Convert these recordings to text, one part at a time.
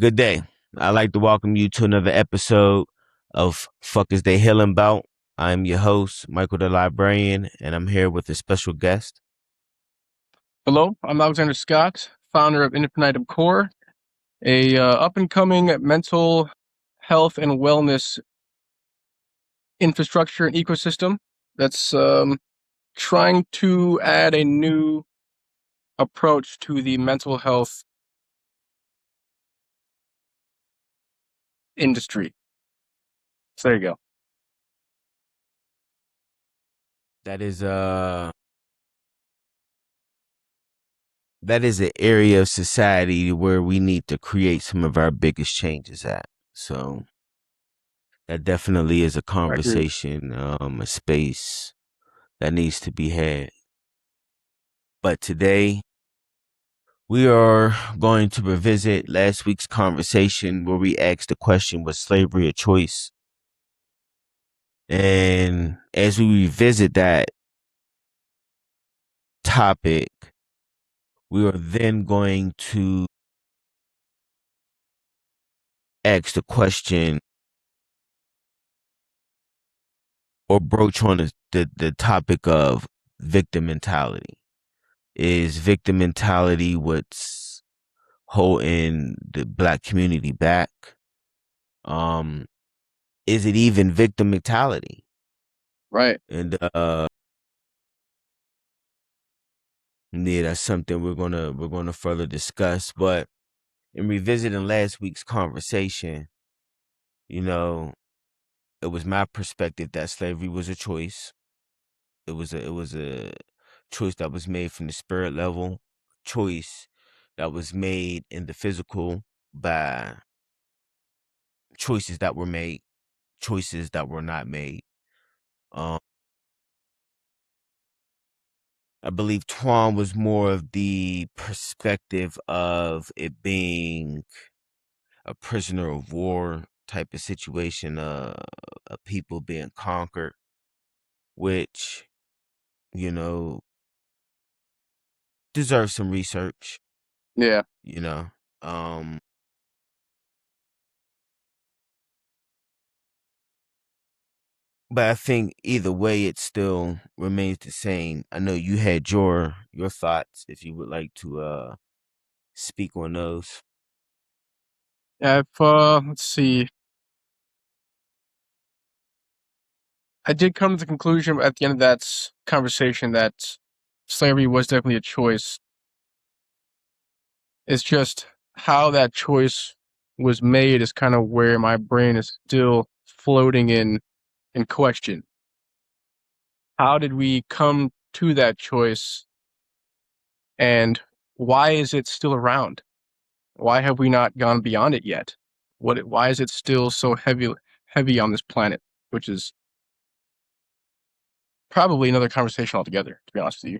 Good day. I'd like to welcome you to another episode of Fuck Is They Healing About. I'm your host, Michael the Librarian, and I'm here with a special guest. Hello, I'm Alexander Scott, founder of Infinitum Core, a up-and-coming mental health and wellness infrastructure and ecosystem that's trying to add a new approach to the mental health industry. So there you go. That is an area of society where we need to create some of our biggest changes at. So that definitely is a I agree. conversation, a space that needs to be had. But today we are going to revisit last week's conversation where we asked the question, was slavery a choice? And as we revisit that topic, we are then going to ask the question or broach on the topic of victim mentality. Is victim mentality what's holding the Black community back? Is it even victim mentality? Right. And yeah, that's something we're gonna further discuss. But in revisiting last week's conversation, you know, it was my perspective that slavery was a choice. It was a choice that was made from the spirit level, choice that was made in the physical by choices that were made, choices that were not made. Um, I believe Twan was more of the perspective of it being a prisoner of war type of situation, a people being conquered, which, you know, deserves some research, Yeah. you know. Um, but I think either way, it still remains the same. I know you had your thoughts if you would like to speak on those. If let's see, I did come to the conclusion at the end of that conversation that slavery was definitely a choice. It's just how that choice was made is kind of where my brain is still floating in question. How did we come to that choice, and why is it still around? Why have we not gone beyond it yet? Why is it still so heavy on this planet? Which is probably another conversation altogether, to be honest with you.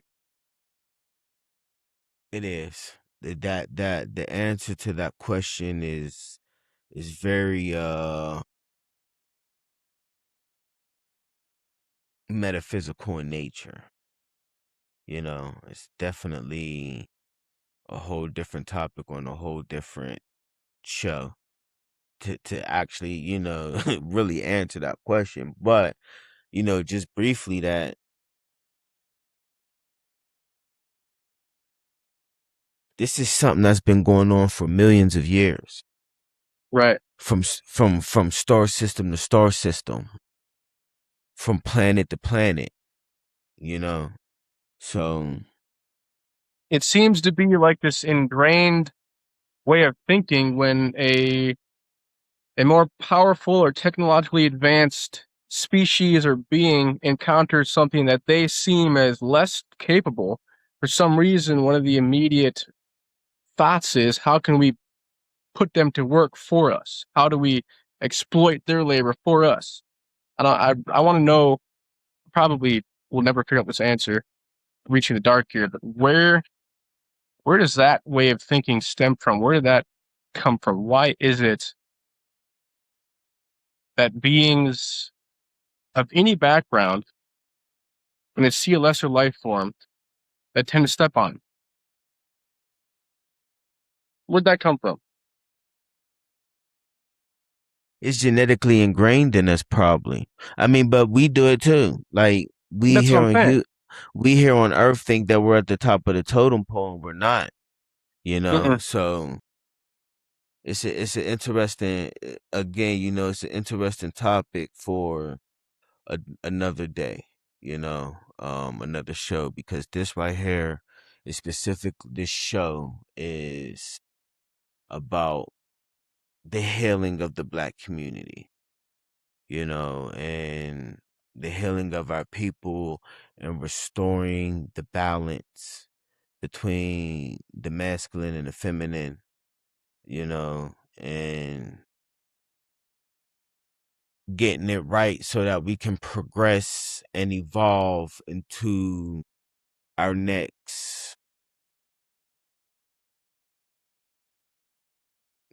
It is that the answer to that question is very metaphysical in nature. You know, it's definitely a whole different topic on a whole different show to actually, really answer that question. But, just briefly that this is something that's been going on for millions of years. Right. From star system to star system, from planet to planet, you know. So It seems to be like this ingrained way of thinking when a more powerful or technologically advanced species or being encounters something that they seem as less capable, for some reason, one of the immediate thoughts is, how can we put them to work for us? How do we exploit their labor for us? I want to know, probably we'll never figure out this answer, reaching the dark here, but where does that way of thinking stem from? Where did that come from? Why is it that beings of any background, when they see a lesser life form, that tend to step on? Where'd that come from? It's genetically ingrained in us, probably. I mean, but we do it too. Like That's what I'm saying. we here on Earth think that we're at the top of the totem pole, and we're not. You know, Mm-mm. so it's an interesting again. You know, it's an interesting topic for another day. You know, another show because this right here is specific. This show is about the healing of the black community, you know, and the healing of our people and restoring the balance between the masculine and the feminine, you know, and getting it right so that we can progress and evolve into our next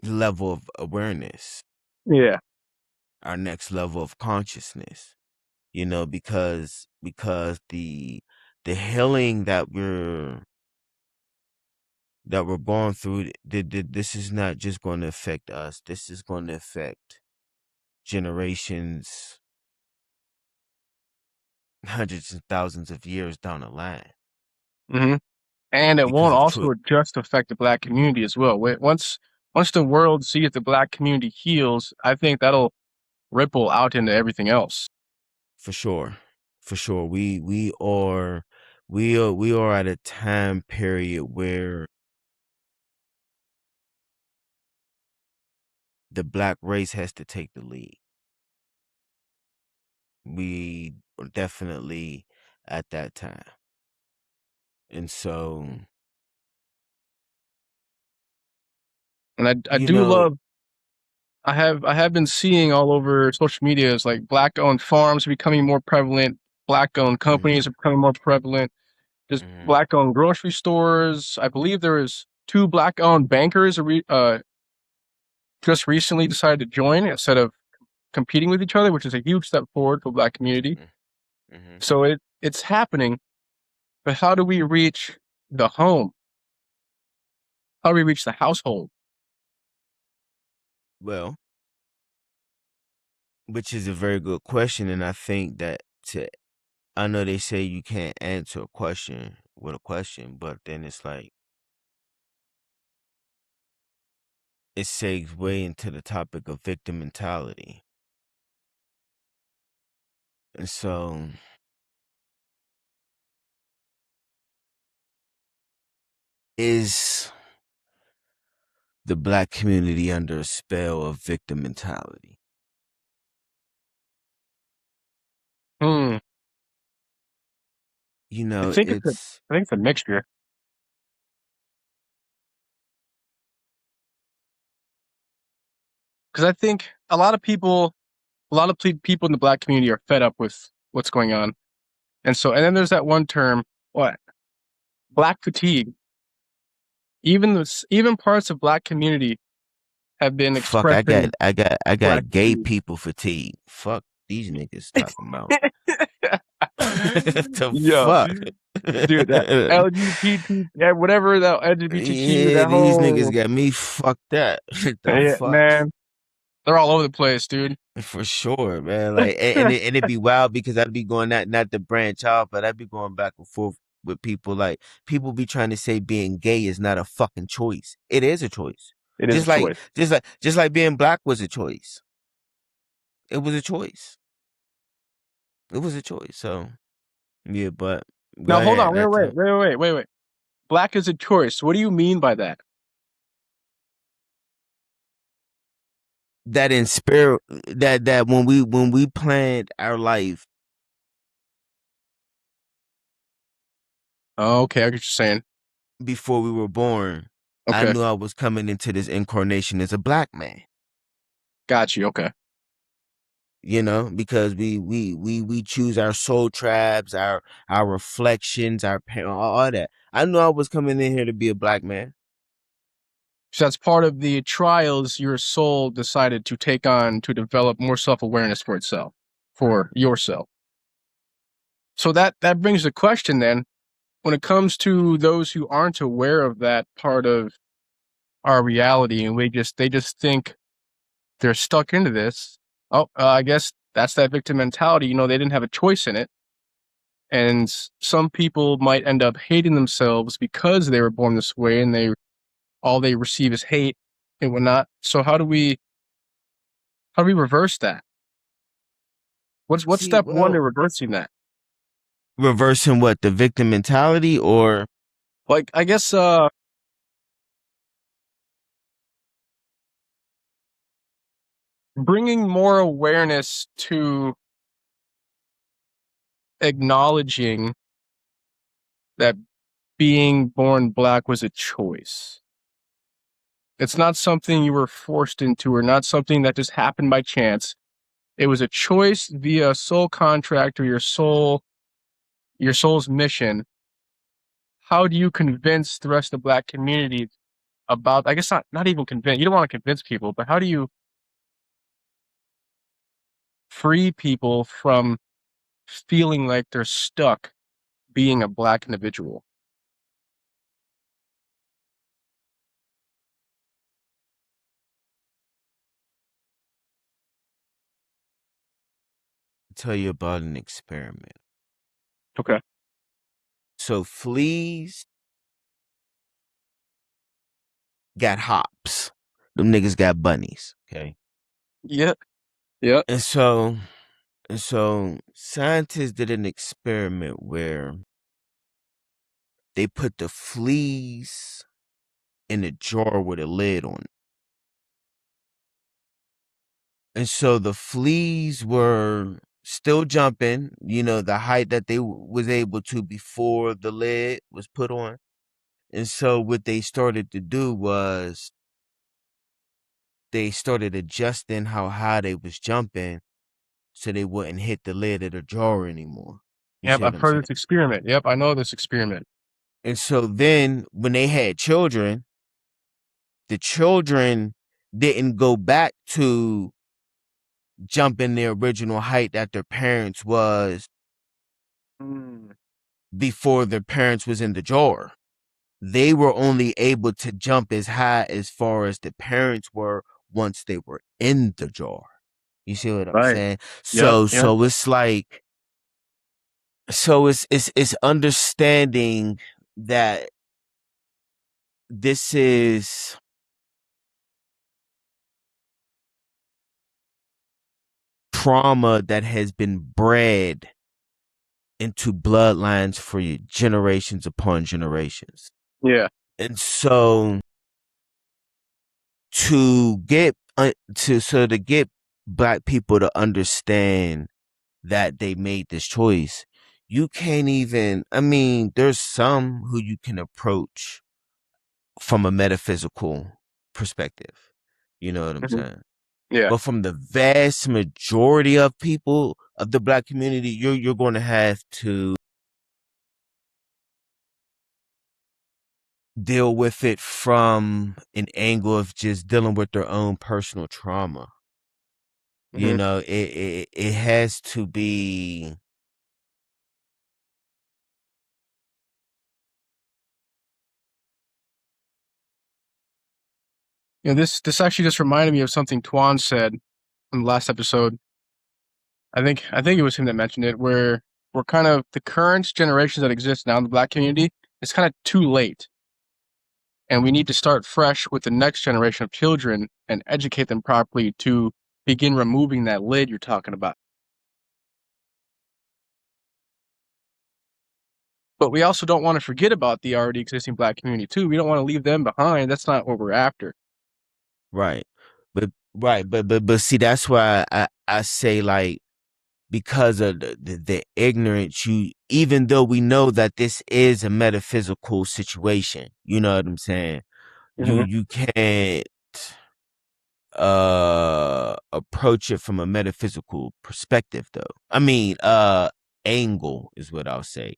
level of awareness, Yeah. our next level of consciousness, you know, because the healing that we're going through, this is not just going to affect us. This is going to affect generations, hundreds and thousands of years down the line. Hmm. And it Because won't of truth, also just affect the black community as well. Once the world sees the black community heals, I think that'll ripple out into everything else. for sure, for sure. We are at a time period where the black race has to take the lead. We are definitely at that time, and so And I you do know. love I have been seeing all over social media is like black owned farms becoming more prevalent, black owned companies Hmm. are becoming more prevalent, just Hmm. black owned grocery stores. I believe there is two black owned bankers just recently decided to join instead of competing with each other, which is a huge step forward for the black community. Hmm. So it's happening, but how do we reach the home? How do we reach the household? Well, which is a very good question, and I think that to I know they say you can't answer a question with a question, but then it's like it segs way into the topic of victim mentality. And so is the black community under a spell of victim mentality? Hmm. You I know, think it's a it's I think it's a mixture because I think a lot of people in the black community are fed up with what's going on, and then there's that one term, what black fatigue. Even parts of black community have been fuck, expressing I black got gay fatigue. people fatigue. Fuck these niggas talking about. The Yo, fuck? dude, that LGBT, yeah, whatever that LGBTQ, Yeah, that these niggas whole, got me fucked up. The yeah, fuck? man, they're all over the place, dude. For sure, man. Like, and it be wild because I'd be going not to branch out, but I'd be going back and forth with people. Like, people be trying to say being gay is not a fucking choice. It is a choice. It is a choice. Just like being black was a choice. It was a choice. It was a choice. So yeah, but go Now, hold ahead. on, Not to wait. Black is a choice. What do you mean by that? that in spirit that when we planned our life Oh, okay, I get what you're saying. before we were born, I Okay, knew I was coming into this incarnation as a black man. got you. Okay, You know, because we choose our soul tribes, our reflections, all that. I knew I was coming in here to be a black man. so that's part of the trials your soul decided to take on to develop more self awareness for itself, for yourself. So that brings the question then, when it comes to those who aren't aware of that part of our reality, and they just think they're stuck into this. Oh, I guess that's that victim mentality. You know, they didn't have a choice in it. And some people might end up hating themselves because they were born this way and all they receive is hate and whatnot. So how do we reverse that? What's See, step one well, to reversing that? reversing what, the victim mentality, or Like, I guess bringing more awareness to acknowledging that being born black was a choice. It's not something you were forced into or not something that just happened by chance. It was a choice via soul contract or your soul's mission. How do you convince the rest of the black community about, I guess not even convince, you don't want to convince people, but how do you free people from feeling like they're stuck being a black individual? tell you about an experiment. Okay. So fleas got hops. Them niggas got bunnies. Okay. Yeah. Yeah. And so scientists did an experiment where they put the fleas in a jar with a lid on it. And so the fleas were still jumping, you know, the height that they was able to before the lid was put on. And so what they started to do was they started adjusting how high they was jumping so they wouldn't hit the lid of the jar anymore. You Yep. see what I've I'm heard saying? of this experiment. Yep. I know this experiment. And so then when they had children, the children didn't go back to jumping their original height that their parents was Mm. before their parents was in the jar. They were only able to jump as high as far as the parents were once they were in the jar. You see what I'm Right. saying? Yep. Yeah. So it's like, it's understanding that this is trauma that has been bred into bloodlines for generations upon generations. Yeah. And so to get black people to understand that they made this choice, you can't even, I mean, there's some who you can approach from a metaphysical perspective. You know what I'm Mhm. saying? Yeah. But from the vast majority of people of the black community, you're going to have to deal with it from an angle of just dealing with their own personal trauma. You Hmm. know, it has to be. You know, this actually just reminded me of something Tuan said in the last episode. I think it was him that mentioned it, where we're kind of the current generations that exist now in the black community, it's kind of too late. And we need to start fresh with the next generation of children and educate them properly to begin removing that lid you're talking about. But we also don't want to forget about the already existing black community too. We don't want to leave them behind. That's not what we're after. Right. But see, that's why I say, like, because of the ignorance, you, even though we know that this is a metaphysical situation, you know what I'm saying? Hmm. You can't approach it from a metaphysical perspective, though. I mean, angle is what I'll say.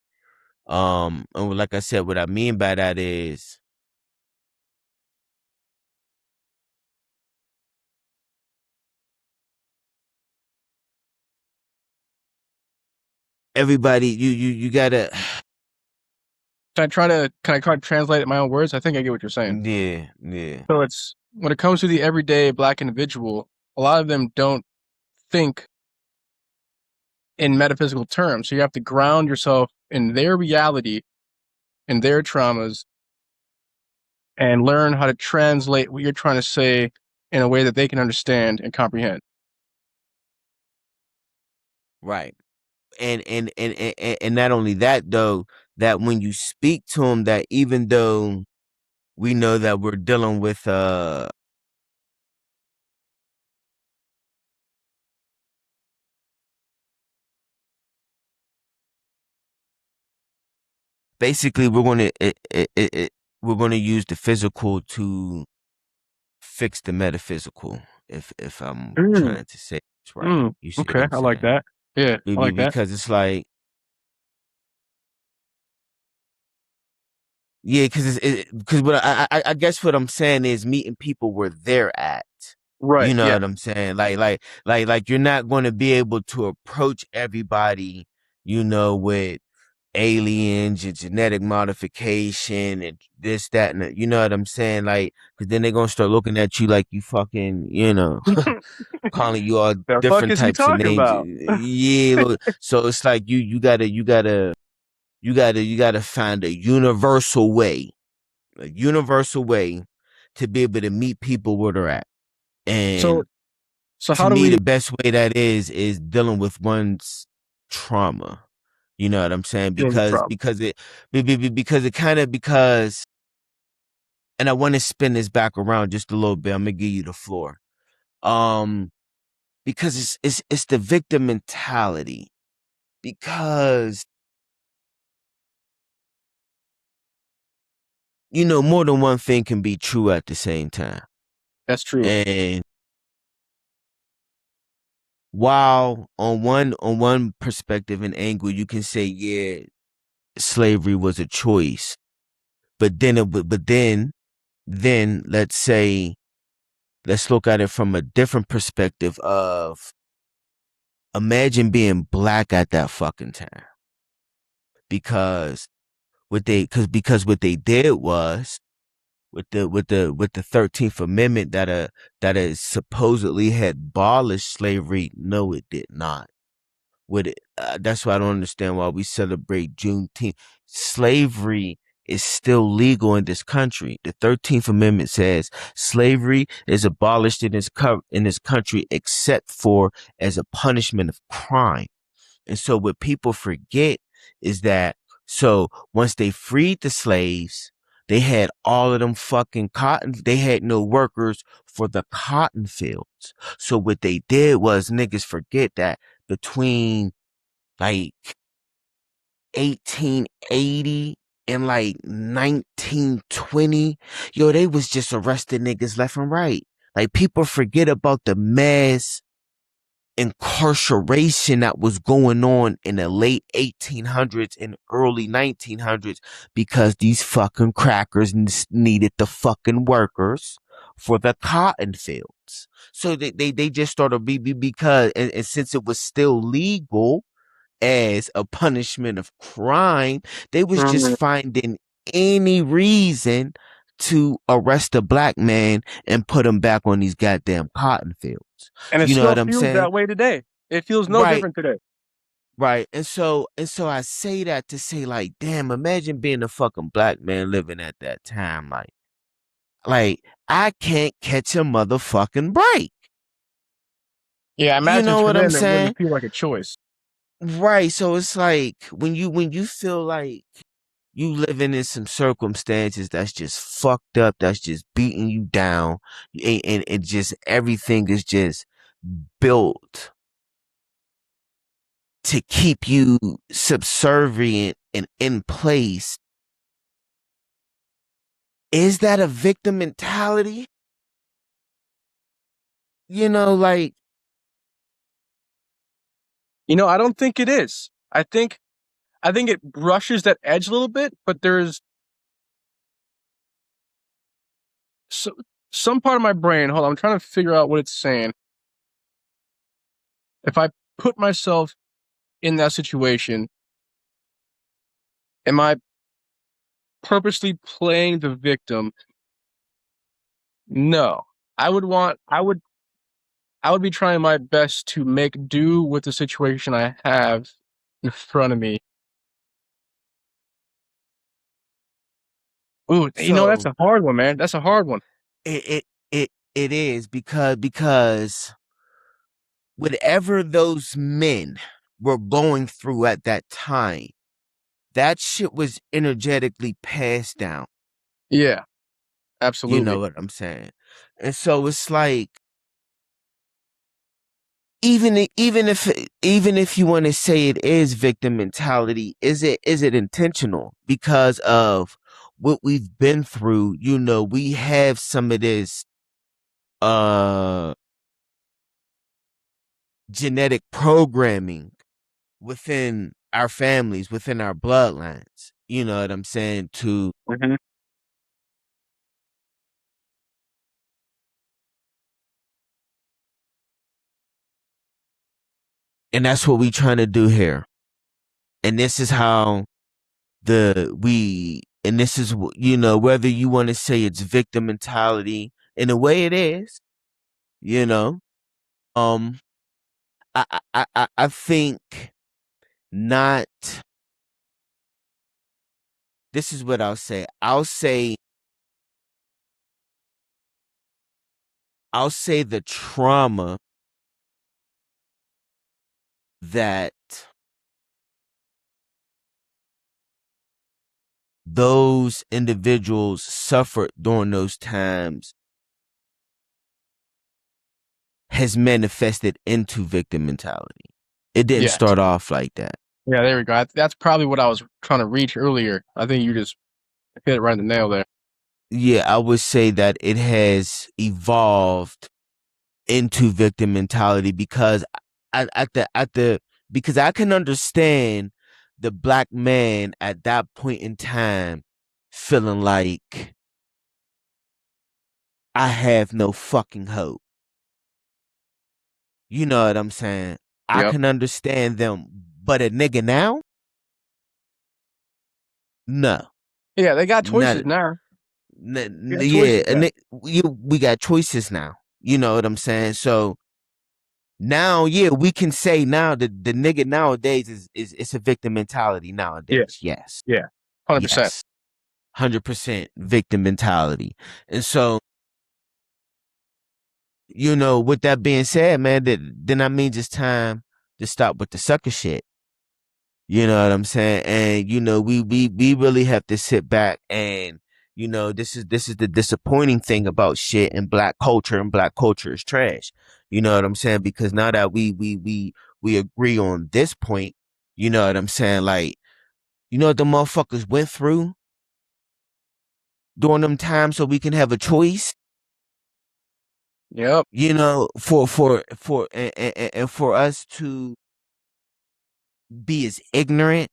And like I said, what I mean by that is everybody, you gotta. Can I try to translate it in my own words? I think I get what you're saying. Yeah, yeah. So it's when it comes to the everyday black individual, a lot of them don't think in metaphysical terms. So you have to ground yourself in their reality, in their traumas, and learn how to translate what you're trying to say in a way that they can understand and comprehend. Right. And not only that though, that when you speak to them, that even though we know that we're dealing with basically we're going to use the physical to fix the metaphysical, if I'm Mm, trying to say it's right. mm, You see what okay, I'm I like saying? that. Yeah, I like that. Because it's like, yeah, because what I guess what I'm saying is meeting people where they're at. Right. You know Yeah. what I'm saying? Like you're not going to be able to approach everybody, with aliens and genetic modification and this, that, and you know what I'm saying? Like, because then they're gonna start looking at you like you fucking, calling you all The fuck different is he types of talking names. about? Yeah, look, so it's like you gotta find a universal way to be able to meet people where they're at. So And so to how do me, we? the best way that is dealing with one's trauma. You know what I'm saying? Deal with Because trauma. because it because it kind of because and I want to spin this back around just a little bit. I'm gonna give you the floor. Um, because it's the victim mentality. Because more than one thing can be true at the same time. That's true. And while on one perspective and angle, you can say, yeah, slavery was a choice, but then let's look at it from a different perspective of imagine being black at that fucking time. Because what they did was with the 13th Amendment that supposedly had abolished slavery. No, it did not. That's why I don't understand why we celebrate Juneteenth. Slavery is still legal in this country. The 13th Amendment says slavery is abolished in this country except for as a punishment of crime. And so what people forget is that so once they freed the slaves, they had all of them fucking cotton. They had no workers for the cotton fields. So what they did was niggas forget that between like 1880 and like 1920, yo, they was just arresting niggas left and right. Like people forget about the mass incarceration that was going on in the late 1800s and early 1900s because these fucking crackers needed the fucking workers for the cotton fields. So they just started because and since it was still legal as a punishment of crime, they was just Mhm. finding any reason to arrest a black man and put him back on these goddamn cotton fields. And it You know still what I'm feels saying? that way today. It feels no Right, different today. right. And so I say that to say like, damn, imagine being a fucking black man living at that time. Like I can't catch a motherfucking break. Yeah, I You imagine know for what I'm them it saying? wouldn't feel like a choice. Right. So it's like when you feel like you living in some circumstances that's just fucked up, that's just beating you down, and just everything is just built to keep you subservient and in place. Is that a victim mentality? Like, I don't think it is. I think it brushes that edge a little bit, but there's so, some part of my brain. Hold on, I'm trying to figure out what it's saying. If I put myself in that situation, am I purposely playing the victim? No. I would. I would be trying my best to make do with the situation I have in front of me. Ooh, that's So a hard one, man. That's a hard one. it is because whatever those men were going through at that time, that shit was energetically passed down. Yeah, You know absolutely. what I'm saying? And so it's like even if you want to say it is victim mentality, is it intentional because of what we've been through? You know, we have some of this uh genetic programming within our families, within our bloodlines. You know what I'm saying? Hmm. And that's what we trying to do here. And this is how and this is, you know, whether you want to say it's victim mentality, in a way it is, you know, um, I think not, this is what I'll say the trauma that those individuals suffered during those times has manifested into victim mentality. It didn't Yes. start off like that. Yeah, there we go. That's probably what I was trying to reach earlier. I think you just hit it right in the nail there. Yeah, I would say that it has evolved into victim mentality because at the because I can understand the black man at that point in time feeling like I have no fucking hope. You know what I'm saying? I Yep. can understand them, but a nigga now, no, Yeah, they got not choices now. They got yeah. choices now. We got choices now. You know what I'm saying? So now, yeah, we can say now that the nigga nowadays is it's a victim mentality Yeah, nowadays. Yes, yeah, 100%. yes, 100% victim mentality. And so, you know, with that being said, man, that means it's time to stop with the sucker shit. You know what I'm saying? And you know, we really have to sit back and you know, this is the disappointing thing about shit in black culture is trash. You know what I'm saying? Because now that we agree on this point, you know what I'm saying? Like, you know what the motherfuckers went through during them times so we can have a choice, Yep. you know, and for us to be as ignorant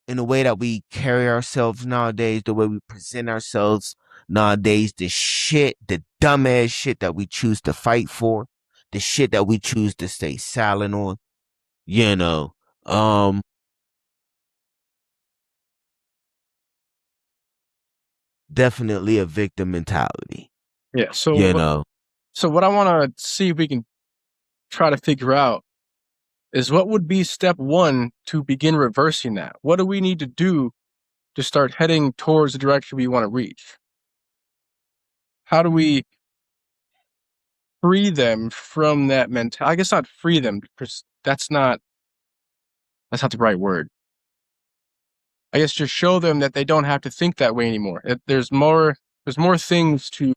in the way that we carry ourselves nowadays, the way we present ourselves nowadays, the dumbass shit that we choose to fight for, the shit that we choose to stay silent on, you know, um, definitely a victim mentality, Yeah. you know. So what I want to see if we can try to figure out is what would be step one to begin reversing that? What do we need to do to start heading towards the direction we want to reach? How do we free them from that mentality? I guess not free them because that's not the right word. I guess just show them that they don't have to think that way anymore. There's more things to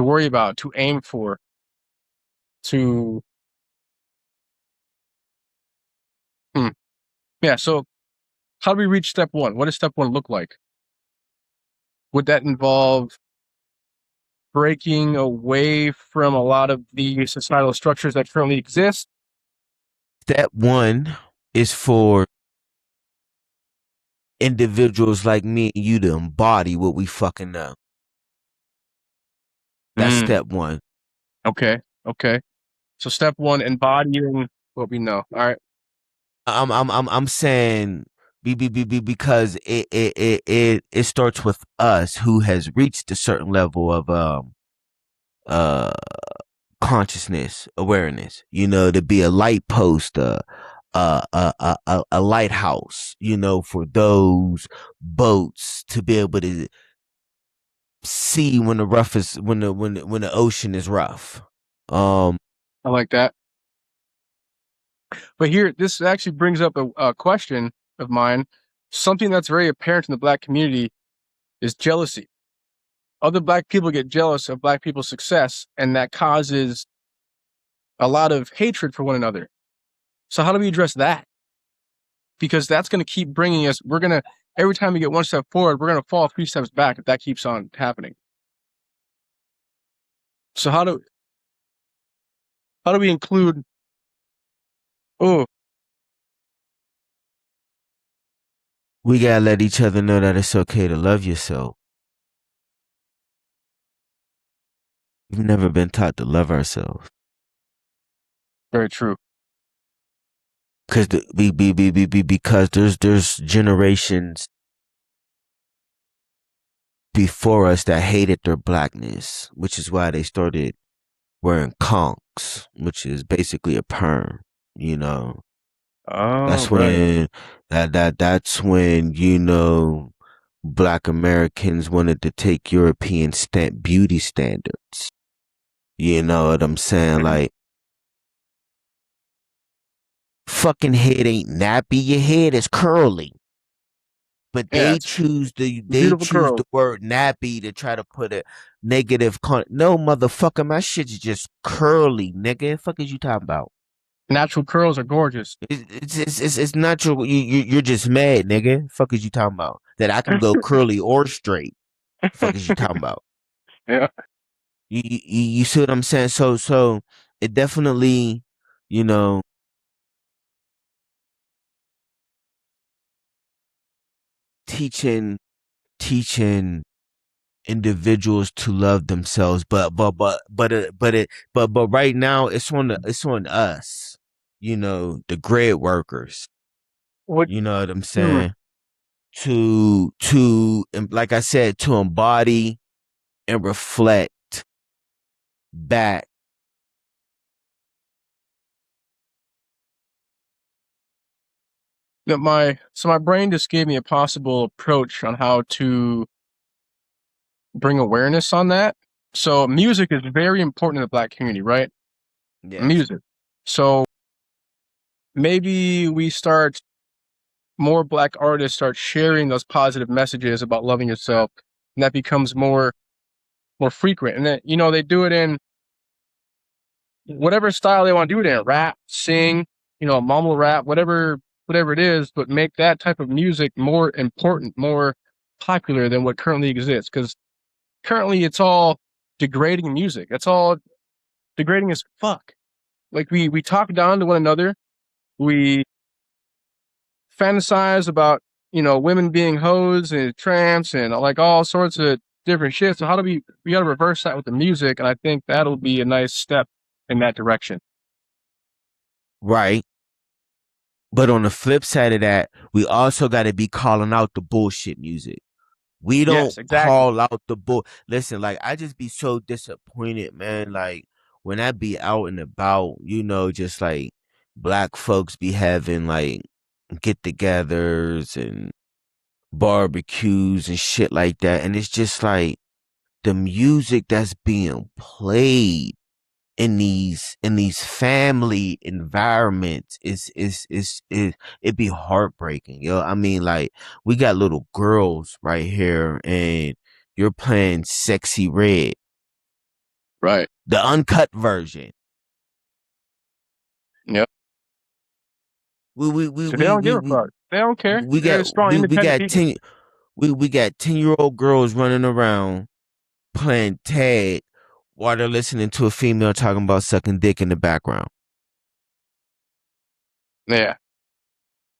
worry about, to aim for, to hmm. Yeah, so how do we reach step one? What does step one look like? Would that involve breaking away from a lot of the societal structures that currently exist? Step one is for individuals like me and you to embody what we fucking know. That's Mm, step one. okay, okay. So step one, embodying what we know. All right. I'm saying because it starts with us who has reached a certain level of uh consciousness awareness, to be a light post, a lighthouse, for those boats to be able to see when the rough is when the ocean is rough. Um, I like that. But here, this actually brings up a question of mine. Something that's very apparent in the Black community is jealousy. Other Black people get jealous of Black people's success, and that causes a lot of hatred for one another. So how do we address that? Because that's going to keep bringing us. Every time we get one step forward, we're going to fall 3 steps back if that keeps on happening. So how do we include? Oh, we gotta let each other know that it's okay to love yourself. We've never been taught to love ourselves. very true. Because there's generations before us that hated their blackness, which is why they started wearing conks, which is basically a perm. You know, Oh, that's right. when that's when Black Americans wanted to take European beauty standards. You know what I'm saying? Like, fucking head ain't nappy, your head is curly. But Yeah, they it's choose beautiful the curls. word nappy to try to put a negative no, motherfucker, my shit's just curly, nigga. Fuck is you talking about? Natural curls are gorgeous. It's natural. You're just mad, nigga. Fuck is you talking about? That I can go curly or straight. Fuck is you talking about? Yeah. You see what I'm saying? So it definitely, you know, teaching teaching individuals to love themselves, but right now it's on us, the grid workers. What? You know what I'm Hmm. saying? Like I said, to embody and reflect back. That my brain just gave me a possible approach on how to bring awareness on that. So music is very important in the Black community, right? Yes. Music. So maybe we start more Black artists start sharing those positive messages about loving yourself, and that becomes more frequent. And then they do it in whatever style they want to do it in, rap, sing, mumble rap, whatever it is, but make that type of music more important, more popular than what currently exists. Because currently it's all degrading music. It's all degrading as fuck. Like we talk down to one another. We fantasize about women being hoes and tramps and like all sorts of different shit. So how do we got to reverse that with the music? And I think that'll be a nice step in that direction. Right. But on the flip side of that, we also got to be calling out the bullshit music. We don't Yes, exactly. call out the bull. Listen, like, I just be so disappointed, man. Like, when I be out and about, just like Black folks be having like get-togethers and barbecues and shit like that, and it's just like the music that's being played in these family environments is it be heartbreaking, yo. I mean, like, we got little girls right here, and you're playing Sexy Red, Right. the uncut version. Yep. We we we So they we don't give we a we, fuck. They don't care. we They're got strong, we independent got people. 10-year-old girls running around playing tag while they're listening to a female talking about sucking dick in the background. Yeah.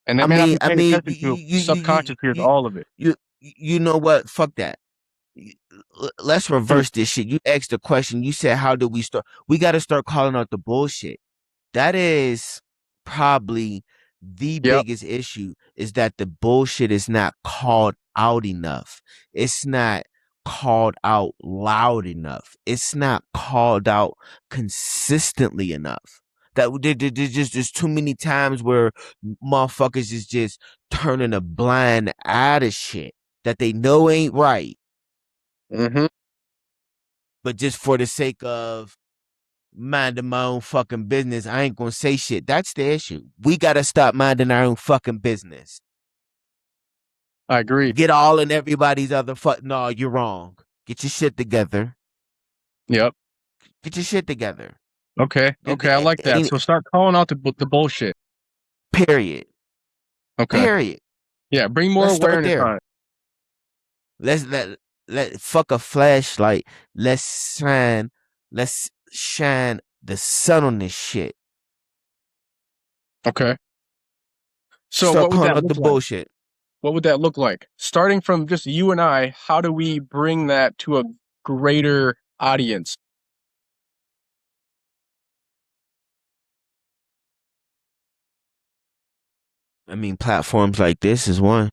And they I may not mean, be paying attention to it. Subconscious hears you, all of it. you know what? Fuck that. Let's Hmm. reverse this shit. You asked the question. You said, "How do we start?" We got to start calling out the bullshit. That is probably the Yep. biggest issue. Is that the bullshit is not called out enough. It's not called out loud enough. It's not called out consistently enough. There's just too many times where motherfuckers is just turning a blind eye to shit that they know ain't right, Mm-hmm. but just for the sake of minding my own fucking business, I ain't gonna say shit. That's the issue. We gotta stop minding our own fucking business. I agree. Get all in everybody's other fuck. No, you're wrong. Get your shit together. Yep. Get your shit together. Okay. Okay. I like that. So start calling out the bullshit. Period. Okay. Period. Yeah. Bring more Let's start awareness there. on it. Let's let fuck a flashlight. Let's shine the sun on this shit. Okay. So Start what would calling that out look the like? bullshit. What would that look like? Starting from just you and I, how do we bring that to a greater audience? I mean, platforms like this is one.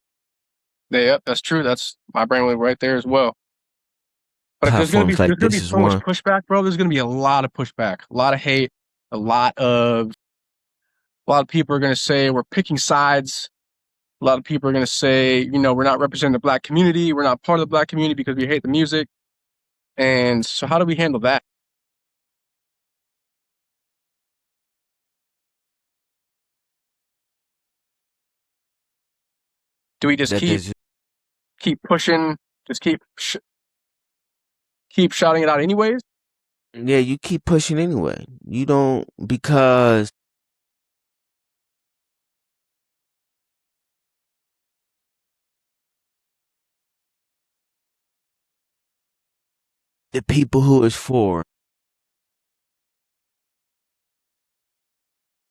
Yeah, yep, that's true. That's my brain went right there as well. But if Platforms like there's gonna this be is so much one. pushback, bro. There's gonna be a lot of pushback, a lot of hate, a lot of people are gonna say we're picking sides. A lot of people are gonna say, we're not representing the black community. We're not part of the black community because we hate the music. And so, how do we handle that? Do we just That there's keep pushing, just keep shouting it out anyways? yeah, you keep pushing anyway. You don't because the people who it's for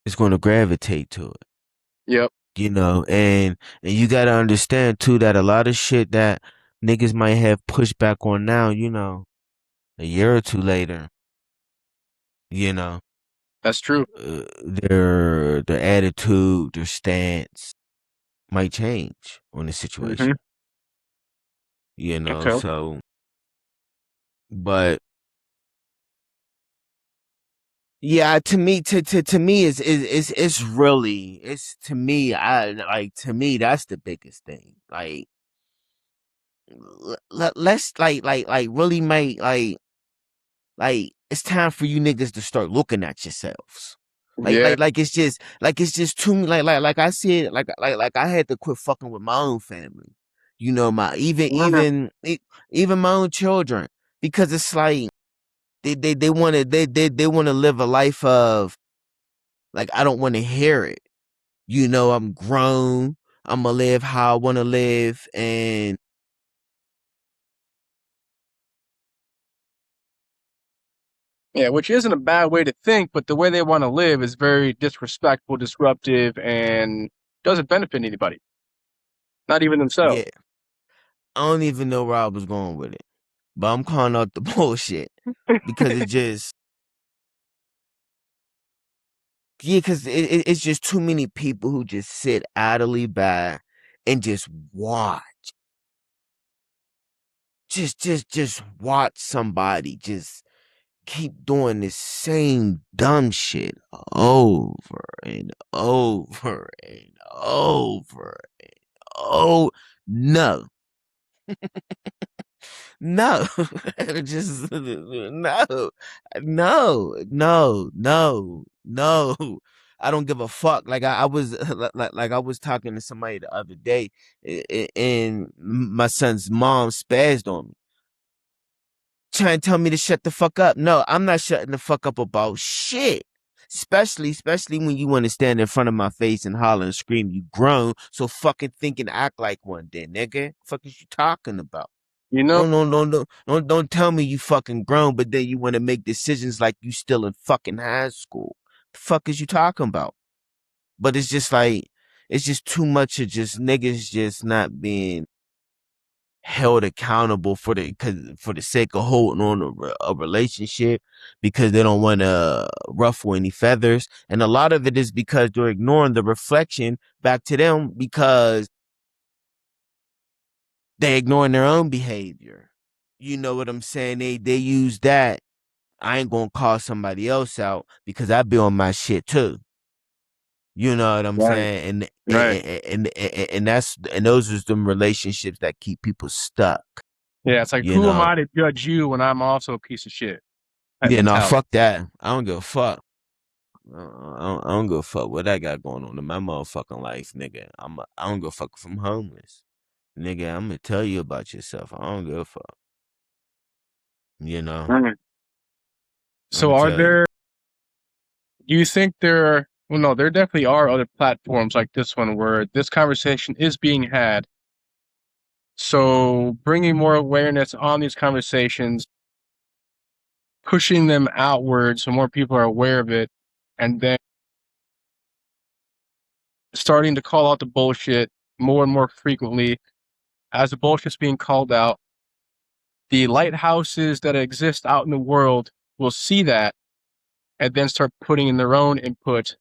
is going to gravitate to it. Yep, And you got to understand too that a lot of shit that niggas might have pushback on now, a year or two later, you know, that's true. their attitude, their stance might change on the Hmm. situation, Okay. so but yeah, to me it's really it's to me I like to me that's the biggest thing. Like let's like really make like it's time for you niggas to start looking at yourselves. Yeah. It's just too like I said like I had to quit fucking with my own family. My Mhm. even my own children because it's like they want to they want to live a life of like I don't want to hear it. I'm grown. I'm gonna live how I want to live and Yeah, which isn't a bad way to think, but the way they want to live is very disrespectful, disruptive, and doesn't benefit anybody, not even themselves. yeah, I don't even know where I was going with it. But I'm calling out the bullshit because it just yeah, because it's just too many people who just sit idly by and just watch, just watch somebody just keep doing the same dumb shit over and over and over and oh no. No, just no, no. I don't give a fuck. Like I was like I was talking to somebody the other day, and my son's mom spazzed on me, trying to tell me to shut the fuck up. No, I'm not shutting the fuck up about shit. Especially when you want to stand in front of my face and holler and scream, you grown, so fucking think and act like one, then nigga. Fuck is you talking about? You know, Don't tell me you fucking grown, but then you want to make decisions like you still in fucking high school. The fuck is you talking about? But it's just like it's just too much of just niggas just not being held accountable for the sake of holding on to a relationship because they don't want to ruffle any feathers, and a lot of it is because they're ignoring the reflection back to them because they're ignoring their own behavior. You know what I'm saying? They use that. I ain't gonna call somebody else out because I be on my shit too. You know what I'm Right. saying? Right. And that's and those are them relationships that keep people stuck. Yeah, it's like, You who am know? I to judge you when I'm also a piece of shit? Type Yeah, no, mentality. fuck that. I don't give a fuck. I don't give a fuck what I got going on in my motherfucking life, nigga. I don't give a fuck if I'm homeless, nigga. I'm gonna tell you about yourself. I don't give a fuck. You know, Mhm. I'm gonna So are tell you. there, do you think there, well, no, there definitely are other platforms like this one where this conversation is being had. So bringing more awareness on these conversations, pushing them outward so more people are aware of it, and then starting to call out the bullshit more and more frequently as the bullshit's being called out. The lighthouses that exist out in the world will see that and then start putting in their own input,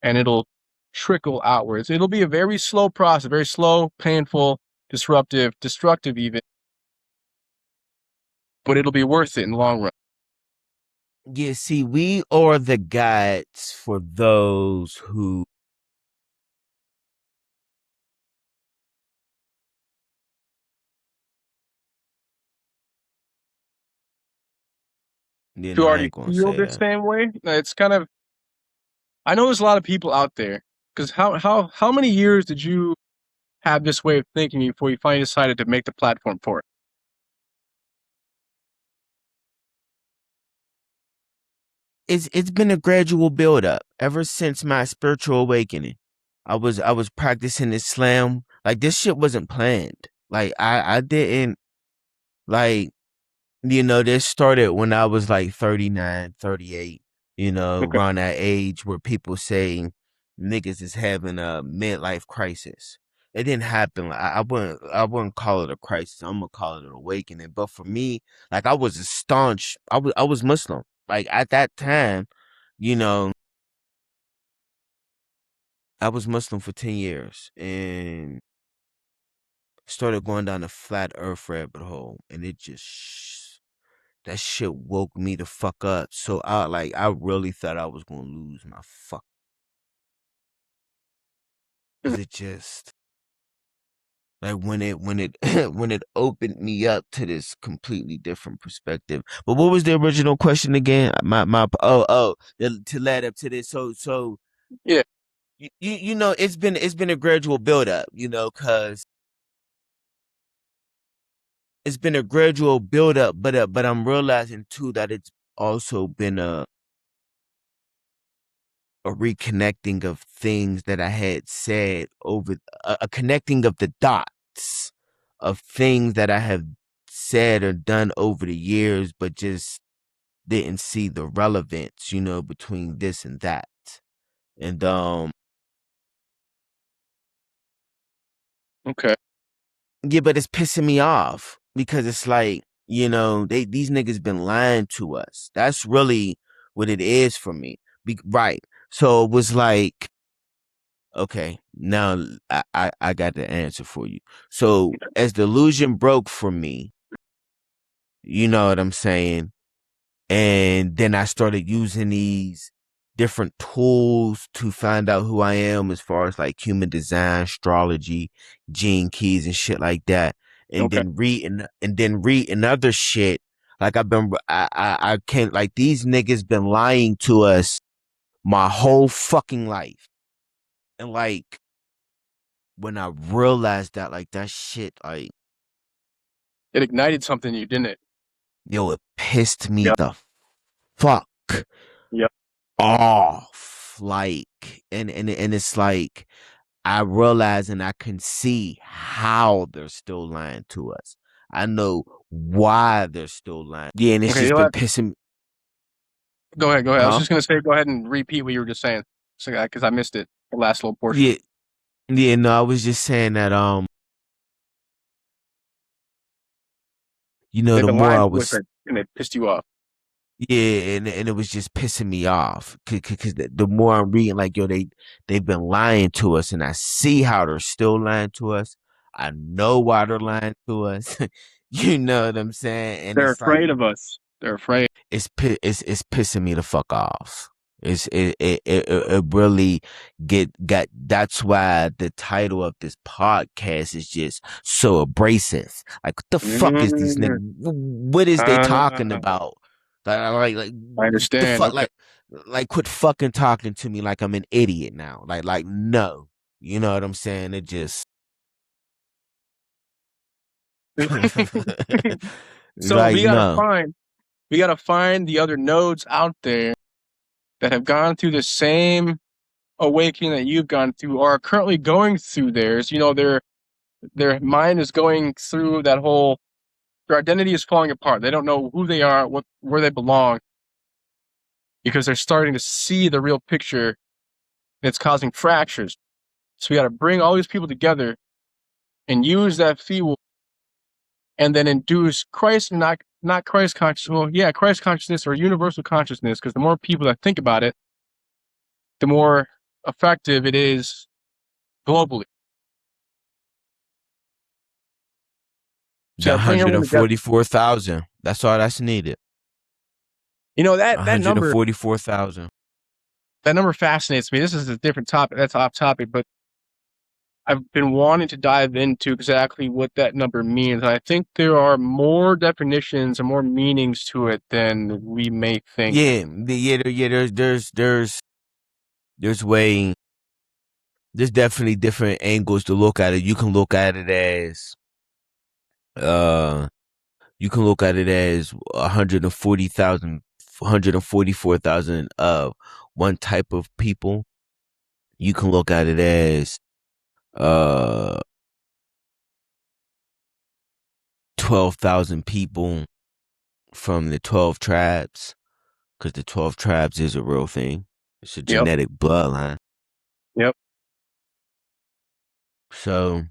and it'll trickle outwards. It'll be a very slow process, very slow, painful, disruptive, destructive even, but it'll be worth it in the long run. Yeah, see, we are the guides for those who. You You know, I already ain't gonna feel say the that. same way. It's kind of, I know there's a lot of people out there because how many years did you have this way of thinking before you finally decided to make the platform for it? It's been a gradual build up ever since my spiritual awakening. I was practicing Islam. Like this shit wasn't planned. Like I didn't like this started when I was like 39, 38. Okay, Around that age where people say niggas is having a midlife crisis. It didn't happen. Like, I wouldn't call it a crisis. I'm gonna call it an awakening. But for me, like I was a staunch. I was Muslim. Like at that time, you know, I was Muslim for 10 years and started going down a flat Earth rabbit hole, and it just that shit woke me the fuck up. So I really thought I was gonna lose my fuck. Cause it just like when it when it opened me up to this completely different perspective. But what was the original question again? My to lead up to this. So yeah, it's been a gradual build up. Cause it's been a gradual build up, but I'm realizing too that it's also been a reconnecting of things that I had said over a connecting of the dots of things that I have said or done over the years, but just didn't see the relevance, between this and that. And okay, yeah, but it's pissing me off because it's like, these niggas been lying to us. That's really what it is for me. Right. So it was like, okay, now I got the answer for you. So as the illusion broke for me, you know what I'm saying? And then I started using these different tools to find out who I am as far as like human design, astrology, gene keys and shit like that. And okay. then reading other shit. Like I can't like these niggas been lying to us my whole fucking life. And like when I realized that, like that shit, like It ignited something you didn't it? it pissed me Yep, the fuck yep. off. Like, and it's like I realize and I can see how they're still lying to us. I know why they're still lying. Yeah, and it's Okay, just been pissing. go ahead, go ahead. I was Huh? just gonna say, go ahead and repeat what you were just saying, so because I missed it, the last little portion. Yeah, yeah. No, I was just saying that. They've The been more lying I to us, was and it pissed you off. Yeah, and it was just pissing me off because the more I'm reading, like they've been lying to us, and I see how they're still lying to us. I know why they're lying to us, You know what I'm saying? And They're it's like afraid of us. They're afraid. it's pissing me the fuck off. It really got that's why the title of this podcast is just so abrasive. Like what the fuck is these Mm, niggas? What is they talking ah, about? Like I the understand. fuck Okay. like quit fucking talking to me like I'm an idiot now. Like no. You know what I'm saying? It just So like no. we gotta find the other nodes out there that have gone through the same awakening that you've gone through, or are currently going through theirs. You know, their mind is going through that whole. Their identity is falling apart. They don't know who they are, where they belong, because they're starting to see the real picture, and it's causing fractures. So we got to bring all these people together and use that fuel, and then induce Christ, not Christ consciousness. Well, yeah, Christ consciousness or universal consciousness, because the more people that think about it, the more effective it is globally. The So bring everyone together. 144,000. That's all that's needed. You know One hundred forty four thousand. that number fascinates me. This is a different topic. That's off topic, but I've been wanting to dive into exactly what that number means. I think there are more definitions and more meanings to it than we may think. Yeah. There's way. There's definitely different angles to look at it. Uh, you can look at it as 140,000, 144,000 of one type of people. You can look at it as uh 12,000 people from the 12 tribes, because the 12 tribes is a real thing. It's a Yep. genetic bloodline. Yep. So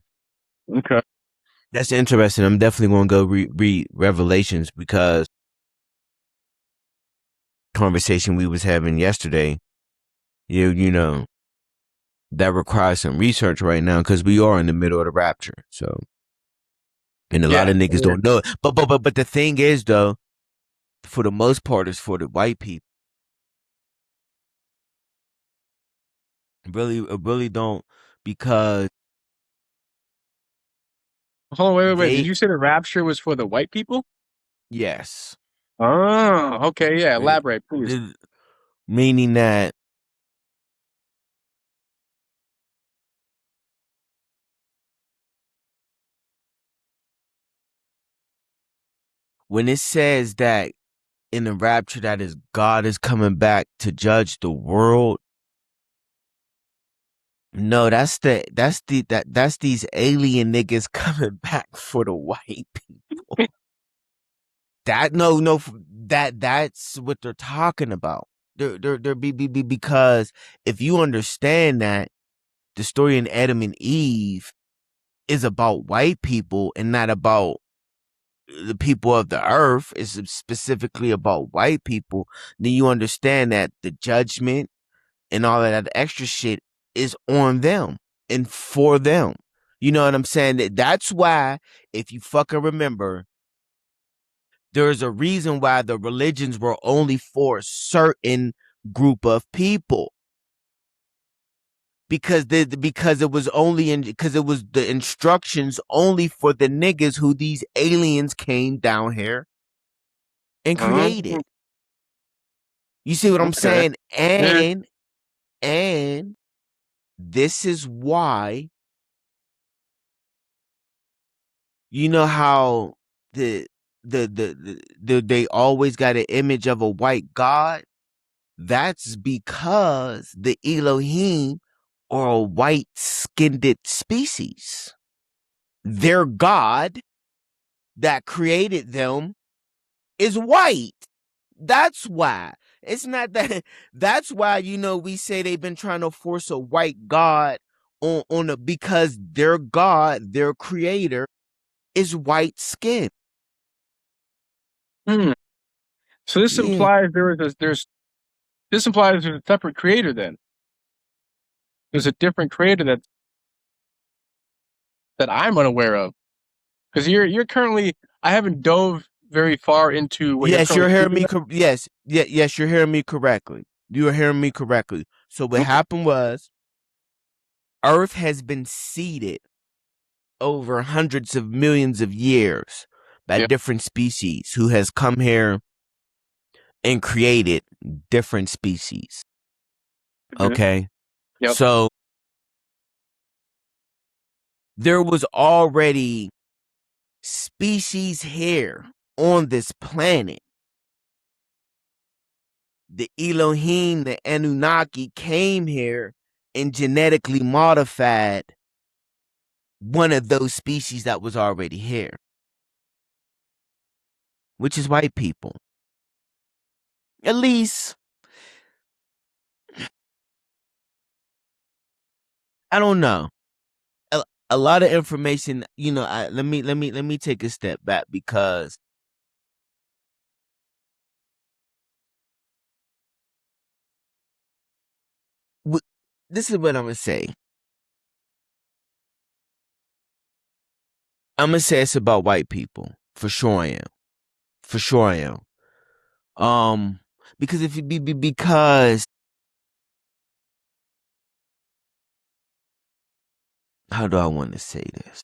Okay. that's interesting. I'm definitely going to go read Revelations, because conversation we was having yesterday, you know, that requires some research right now, because we are in the middle of the rapture. So, and a lot Yeah. of niggas don't know it. But the thing is though, for the most part, it's for the white people. Really don't, because Hold on, wait. Did they you say the rapture was for the white people? yes. Oh, okay. Yeah. Eh, Elaborate, please. Meaning that when it says that in the rapture that is God is coming back to judge the world, no, that's these alien niggas coming back for the white people. That no, that's what they're talking about. They're because if you understand that the story in Adam and Eve is about white people and not about the people of the earth, is specifically about white people, then you understand that the judgment and all of that extra shit is on them and for them. You know what I'm saying? That's why, if you fucking remember, there's a reason why the religions were only for a certain group of people. Because it was only because it was the instructions only for the niggas who these aliens came down here and created. Oh, You see what I'm okay. saying? Yeah. And this is why, you know how the they always got an image of a white god. That's because the Elohim are a white skinned species. Their god that created them is white. That's why. It's not that. That's why, we say they've been trying to force a white god on a, because their god, their creator, is white skin. Hmm. So this Yeah. implies this implies there's a separate creator then. There's a different creator that I'm unaware of. Because you're currently I haven't dove very far into what you're Yes, currently you're hearing speaking me. of. Yes, yes, you're hearing me correctly. You are hearing me correctly. So what Okay. happened was, Earth has been seeded over hundreds of millions of years by Yeah. different species who has come here and created different species. Mhm. Okay, Yep. so there was already species here on this planet. The Elohim, the Anunnaki came here and genetically modified one of those species that was already here, which is white people. At least, I don't know. A lot of information, let me take a step back because w- this is what I'm gonna say. I'm gonna say it's about white people for sure. I am for sure. I am. Because if you because how do I want to say this?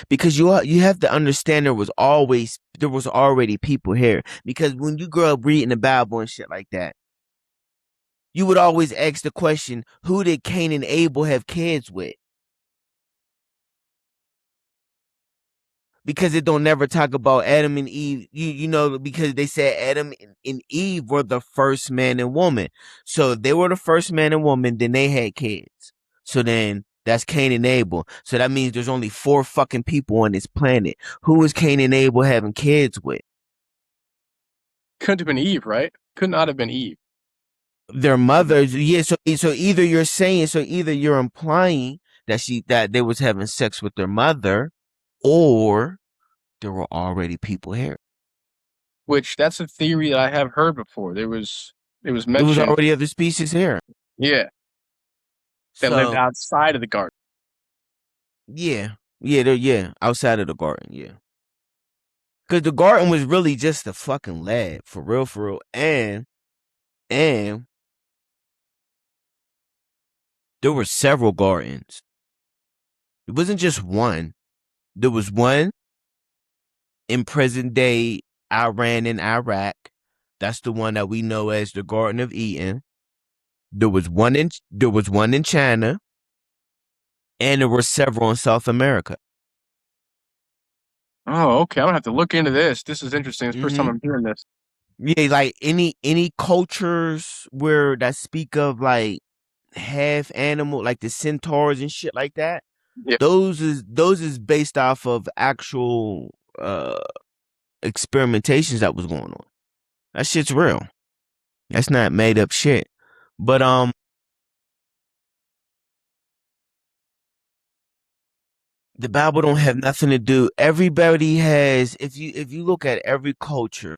Because you have to understand there was already people here. Because when you grow up reading the Bible and shit like that, you would always ask the question, who did Cain and Abel have kids with? Because it don't never talk about Adam and Eve. Because they said Adam and Eve were the first man and woman. So if they were the first man and woman, then they had kids. So then that's Cain and Abel. So that means there's only four fucking people on this planet. Who is Cain and Abel having kids with? Couldn't have been Eve, right? Could not have been Eve. Their mothers. Yeah, so either you're implying that they was having sex with their mother, or there were already people here. Which that's a theory that I have heard before. It was There was mentioned, already other species here. yeah, that lived So outside of the garden. yeah, yeah, outside of the garden, yeah. Cause the garden was really just a fucking lab, for real. And there were several gardens. It wasn't just one. There was one in present day Iran and Iraq. That's the one that we know as the Garden of Eden. There was one in China, and there were several in South America. Oh, okay. I'm gonna have to look into this. This is interesting. It's the first time Hmm. I'm hearing this. Yeah, like any cultures where that speak of like half animal, like the centaurs and shit like that. Yeah. Those is based off of actual experimentations that was going on. That shit's real. That's not made up shit. But the Bible don't have nothing to do. Everybody has, if you look at every culture,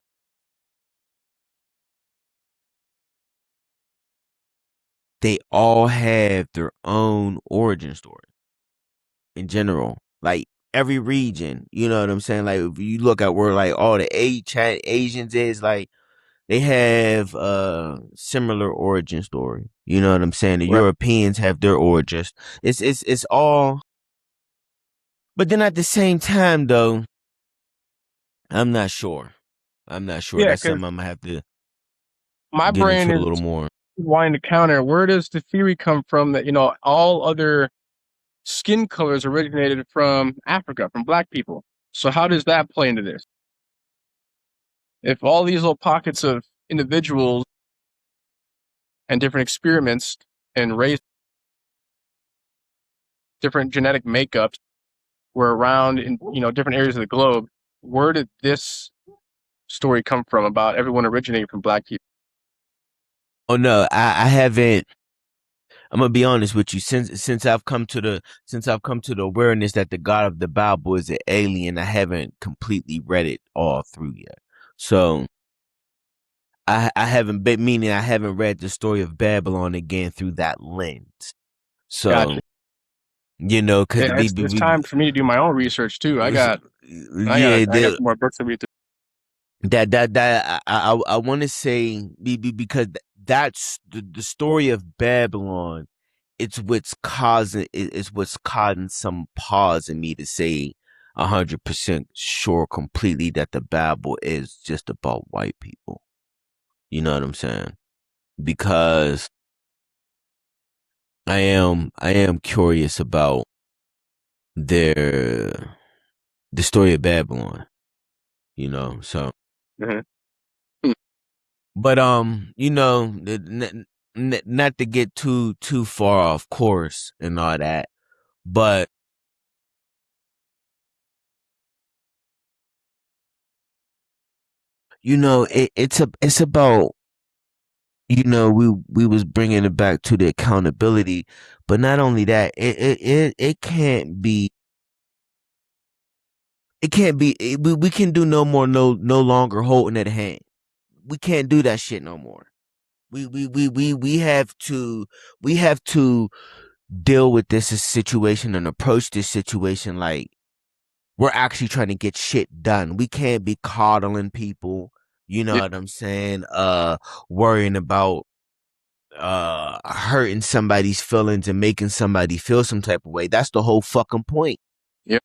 they all have their own origin story in general. Like every region, you know what I'm saying? Like if you look at where like all the Asians is, like they have a similar origin story. You know what I'm saying? The Right. Europeans have their origins. It's all, but then at the same time though, I'm not sure. I'm not sure. Yeah, That's because something I'm gonna have to my get brain into a is little more. wanting to counter. Where does the theory come from that all other skin colors originated from Africa, from black people? So how does that play into this? If all these little pockets of individuals and different experiments and race, different genetic makeups were around in different areas of the globe, where did this story come from about everyone originating from black people? Oh no, I haven't. I'm gonna be honest with you. Since I've come to the awareness that the God of the Bible is an alien, I haven't completely read it all through yet. So I haven't been meaning I haven't read the story of Babylon again through that lens. So Gotcha. because Yeah, it's time for me to do my own research too. yeah, I got some more books to read. that I want to say because that's the story of Babylon. It's what's causing some pause in me to say 100% sure completely that the Bible is just about white people. You know what I'm saying? Because I am curious about their the story of Babylon. So Mhm. but not to get too far off course and all that, but it's about we was bringing it back to the accountability, but not only that, we can do no longer holding at hand. We can't do that shit no more. We have to deal with this situation and approach this situation like we're actually trying to get shit done. We can't be coddling people, you know Yeah, what I'm saying? Worrying about hurting somebody's feelings and making somebody feel some type of way. That's the whole fucking point. yeah.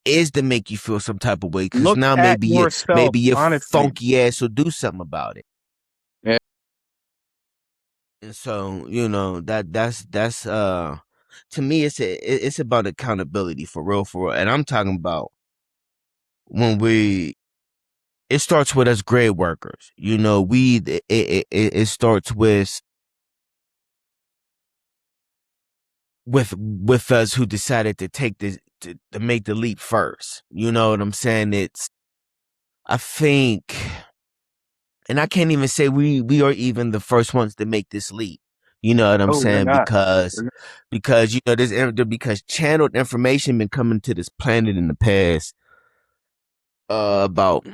Is to make you feel some type of way because Look now at yourself, maybe your honestly. funky ass will do something about it. Yeah. And so that's to me it's about accountability for real, and I'm talking about when we it starts with us grade workers. It starts with us who decided to take this to make the leap first. You know what I'm saying? I think, and I can't even say we are even the first ones to make this leap. You know what I'm Oh, you're saying? not. Because because channeled information been coming to this planet in the past about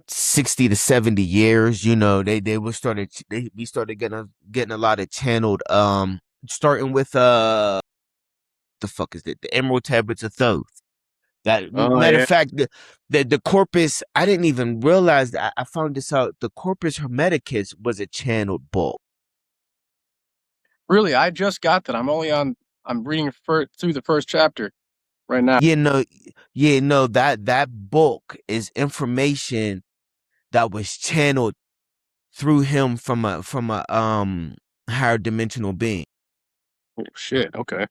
60 to 70 years. We started getting a lot of channeled starting with the fuck is it, the emerald tablets of Thoth. That Oh matter of yeah. fact, the corpus, I didn't even realize that. I found this out. The Corpus Hermeticus was a channeled book. Really, I just got that. I'm reading through the first chapter right now. You know, yeah, no, that book is information that was channeled through him from a higher dimensional being. Oh shit. Okay.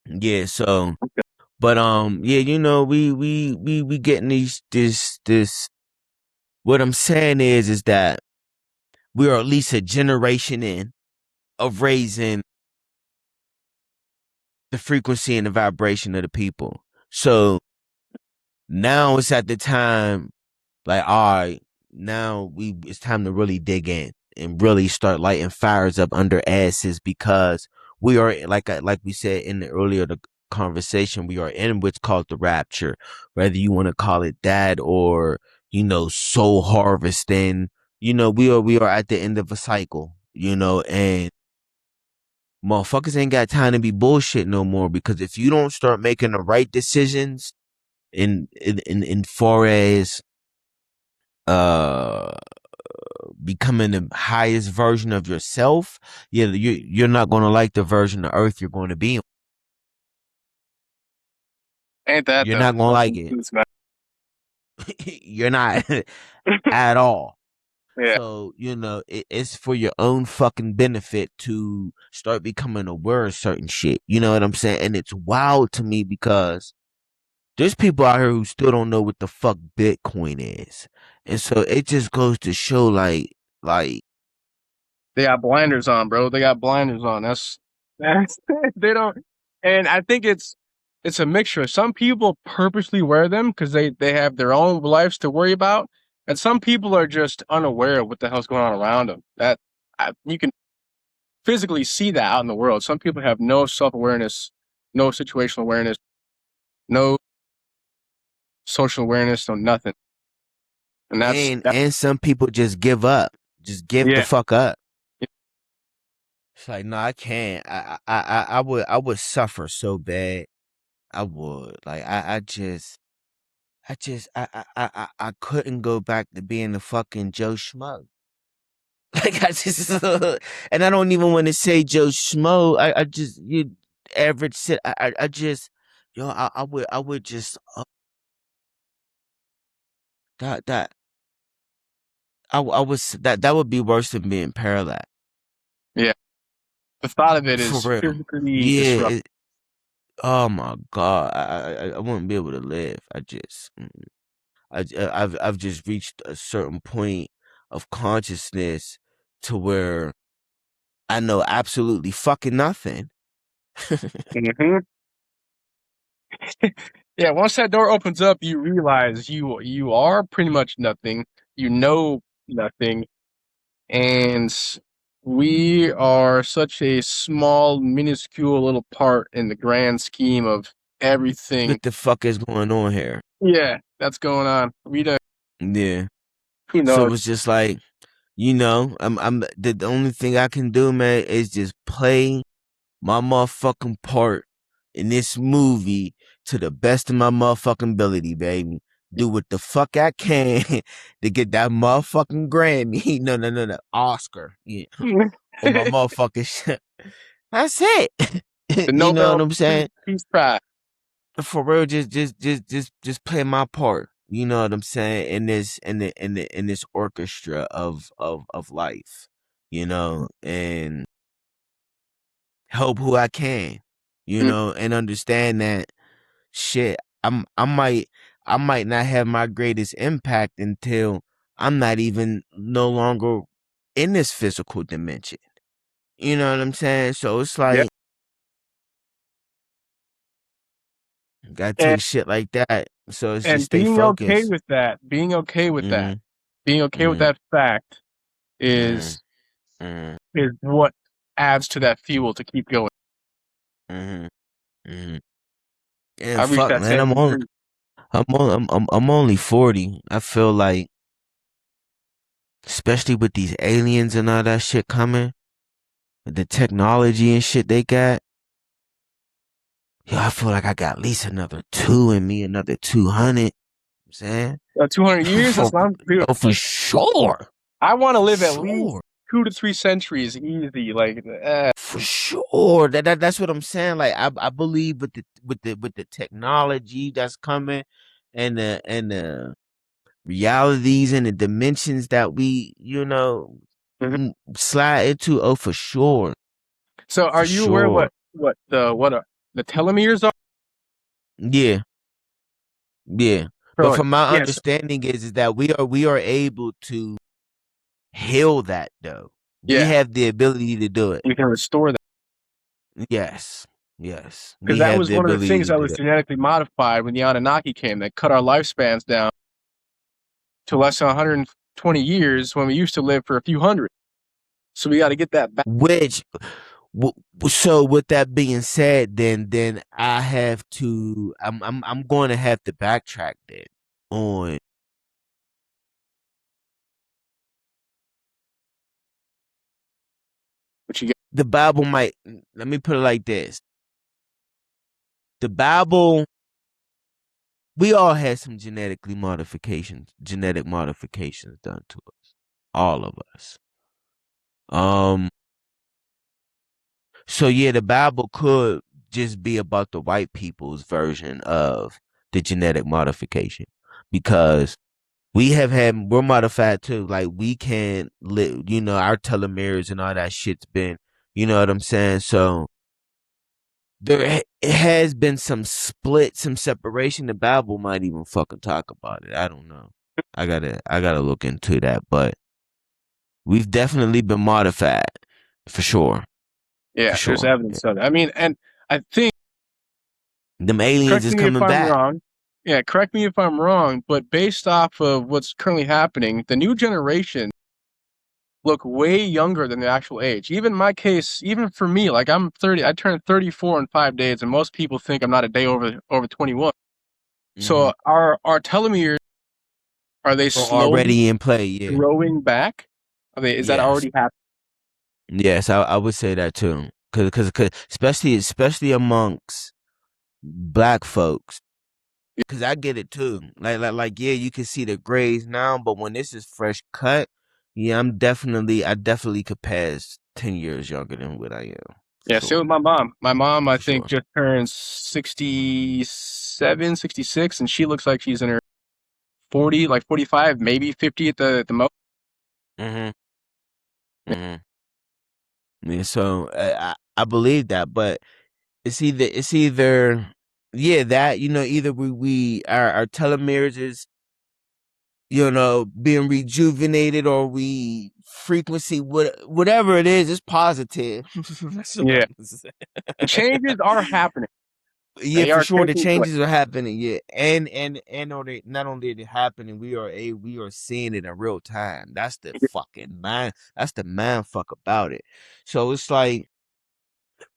Yeah, so but yeah, we getting this what I'm saying is that we are at least a generation in of raising the frequency and the vibration of the people. So now it's at the time, like, all right, now it's time to really dig in and really start lighting fires up under asses because we are like we said in the earlier the conversation, we are in what's called the rapture, whether you want to call it that or soul harvesting. We are at the end of a cycle, and motherfuckers ain't got time to be bullshit no more because if you don't start making the right decisions in far as uh becoming the highest version of yourself, yeah, you're not gonna like the version of Earth you're going to be. Ain't that You're the not gonna like fucking it. truth, man? You're not at all. Yeah. So it's for your own fucking benefit to start becoming aware of certain shit. You know what I'm saying? And it's wild to me because there's people out here who still don't know what the fuck Bitcoin is. And so it just goes to show like They got blinders on, bro. They got blinders on. That's they don't. And I think it's a mixture. Some people purposely wear them because they have their own lives to worry about, and some people are just unaware of what the hell's going on around them. You can physically see that out in the world. Some people have no self awareness, no situational awareness, no social awareness, no nothing. And and some people just give up. Just give the yeah. fuck up. It's like, no, I can't. I would suffer so bad. I would. Like, I couldn't go back to being a fucking Joe Schmo. Like, I just, and I don't even want to say Joe Schmo. I just, you average sit. I just, yo, I would just, that, I was, that would be worse than being paralyzed. Yeah. The thought of it For is real. physically Yeah. disruptive. Oh my God. I wouldn't be able to live. I've just reached a certain point of consciousness to where I know absolutely fucking nothing. Hmm. Yeah, once that door opens up, you realize you are pretty much nothing. You know nothing, and we are such a small, minuscule little part in the grand scheme of everything. What the fuck is going on here? Yeah, that's going on. We don't. Yeah. Who So knows? it's just like, I'm the only thing I can do, man, is just play my motherfucking part in this movie to the best of my motherfucking ability, baby. Do what the fuck I can to get that motherfucking Grammy. No, Oscar. Yeah. On my The motherfucking shit. That's it. You know what Nobel I'm saying? Peace Prize. For real, just play my part. You know what I'm saying? In this orchestra of life. And help who I can. And understand that shit. I might not have my greatest impact until I'm not even no longer in this physical dimension. You know what I'm saying? So it's Yep. like gotta And take shit like that. So it's just and stay being okay focused. with that, Mm-hmm. being okay with Mm-hmm. that fact Mm-hmm. is Mm-hmm. is what adds to that fuel to keep going. Mm-hmm. Mm-hmm. And I reached fuck, that man, same conclusion. I'm only 40. I feel like, especially with these aliens and all that shit coming, with the technology and shit they got. Yo, I feel like I got at least another two in me, another 200. I'm saying 200 years? for That's not dude. for sure, I want to for live at least sure, 2 to 3 centuries easy. Like, for sure. That's what I'm saying. Like I believe with the technology that's coming, and the realities and the dimensions that we mhm. slide into. Oh, for sure, So, are for you aware sure. what the telomeres are? Yeah. Yeah. But So, from my yes, understanding is that we are able to heal that though. We yeah, have the ability to do it. we can restore that Yes. Yes. because We that have was the one of the ability things to that do was that. genetically modified when the Anunnaki came. They cut our lifespans down to less than 120 years when we used to live for a few hundred. So we got to get that back. Which so with that being said, then I have to I'm going to have to backtrack then on What you get? the Bible might let me put it like this. The Bible, we all had some genetic modifications done to us. All of us. Um, so yeah, the Bible could just be about the white people's version of the genetic modification because we're modified too. Like we can live, our telomeres and all that shit's been, you know what I'm saying? So it has been some split, some separation. The Bible might even fucking talk about it. I don't know. I gotta look into that, but we've definitely been modified for sure, for Yeah, there's sure. Yeah. evidence of it. I mean, and I think, Them aliens correct is me if coming I'm back. wrong. Yeah, correct me if I'm wrong, but based off of what's currently happening, the new generation look way younger than the actual age. Even my case, even for me, like I'm 30, I turned 34 in 5 days, and most people think I'm not a day over 21. Mm-hmm. So our telomeres, are they Or slowly already in play. Yeah. growing back? Is that Yes. already happening? Yes, I would say that too. Cause especially amongst black folks. Cause I get it too. Like yeah, you can see the grades now, but when this is fresh cut, yeah, I definitely could pass 10 years younger than what I am. For Yeah, same sure. with my mom. My mom, I For think, sure. just turned 67, 66, and she looks like she's in her 40, like 45, maybe 50 at the most. Mm-hmm. Mm-hmm. Yeah, so I believe that, but it's either yeah, that either we our telomeres is being rejuvenated, or we frequency, whatever it is positive. That's what Yeah, I'm saying. the changes are happening. Yeah, They for are sure the taking place. changes are happening. Yeah, and not only is it happening, we are seeing it in real time. That's the fucking mind. That's the mind fuck about it. So it's like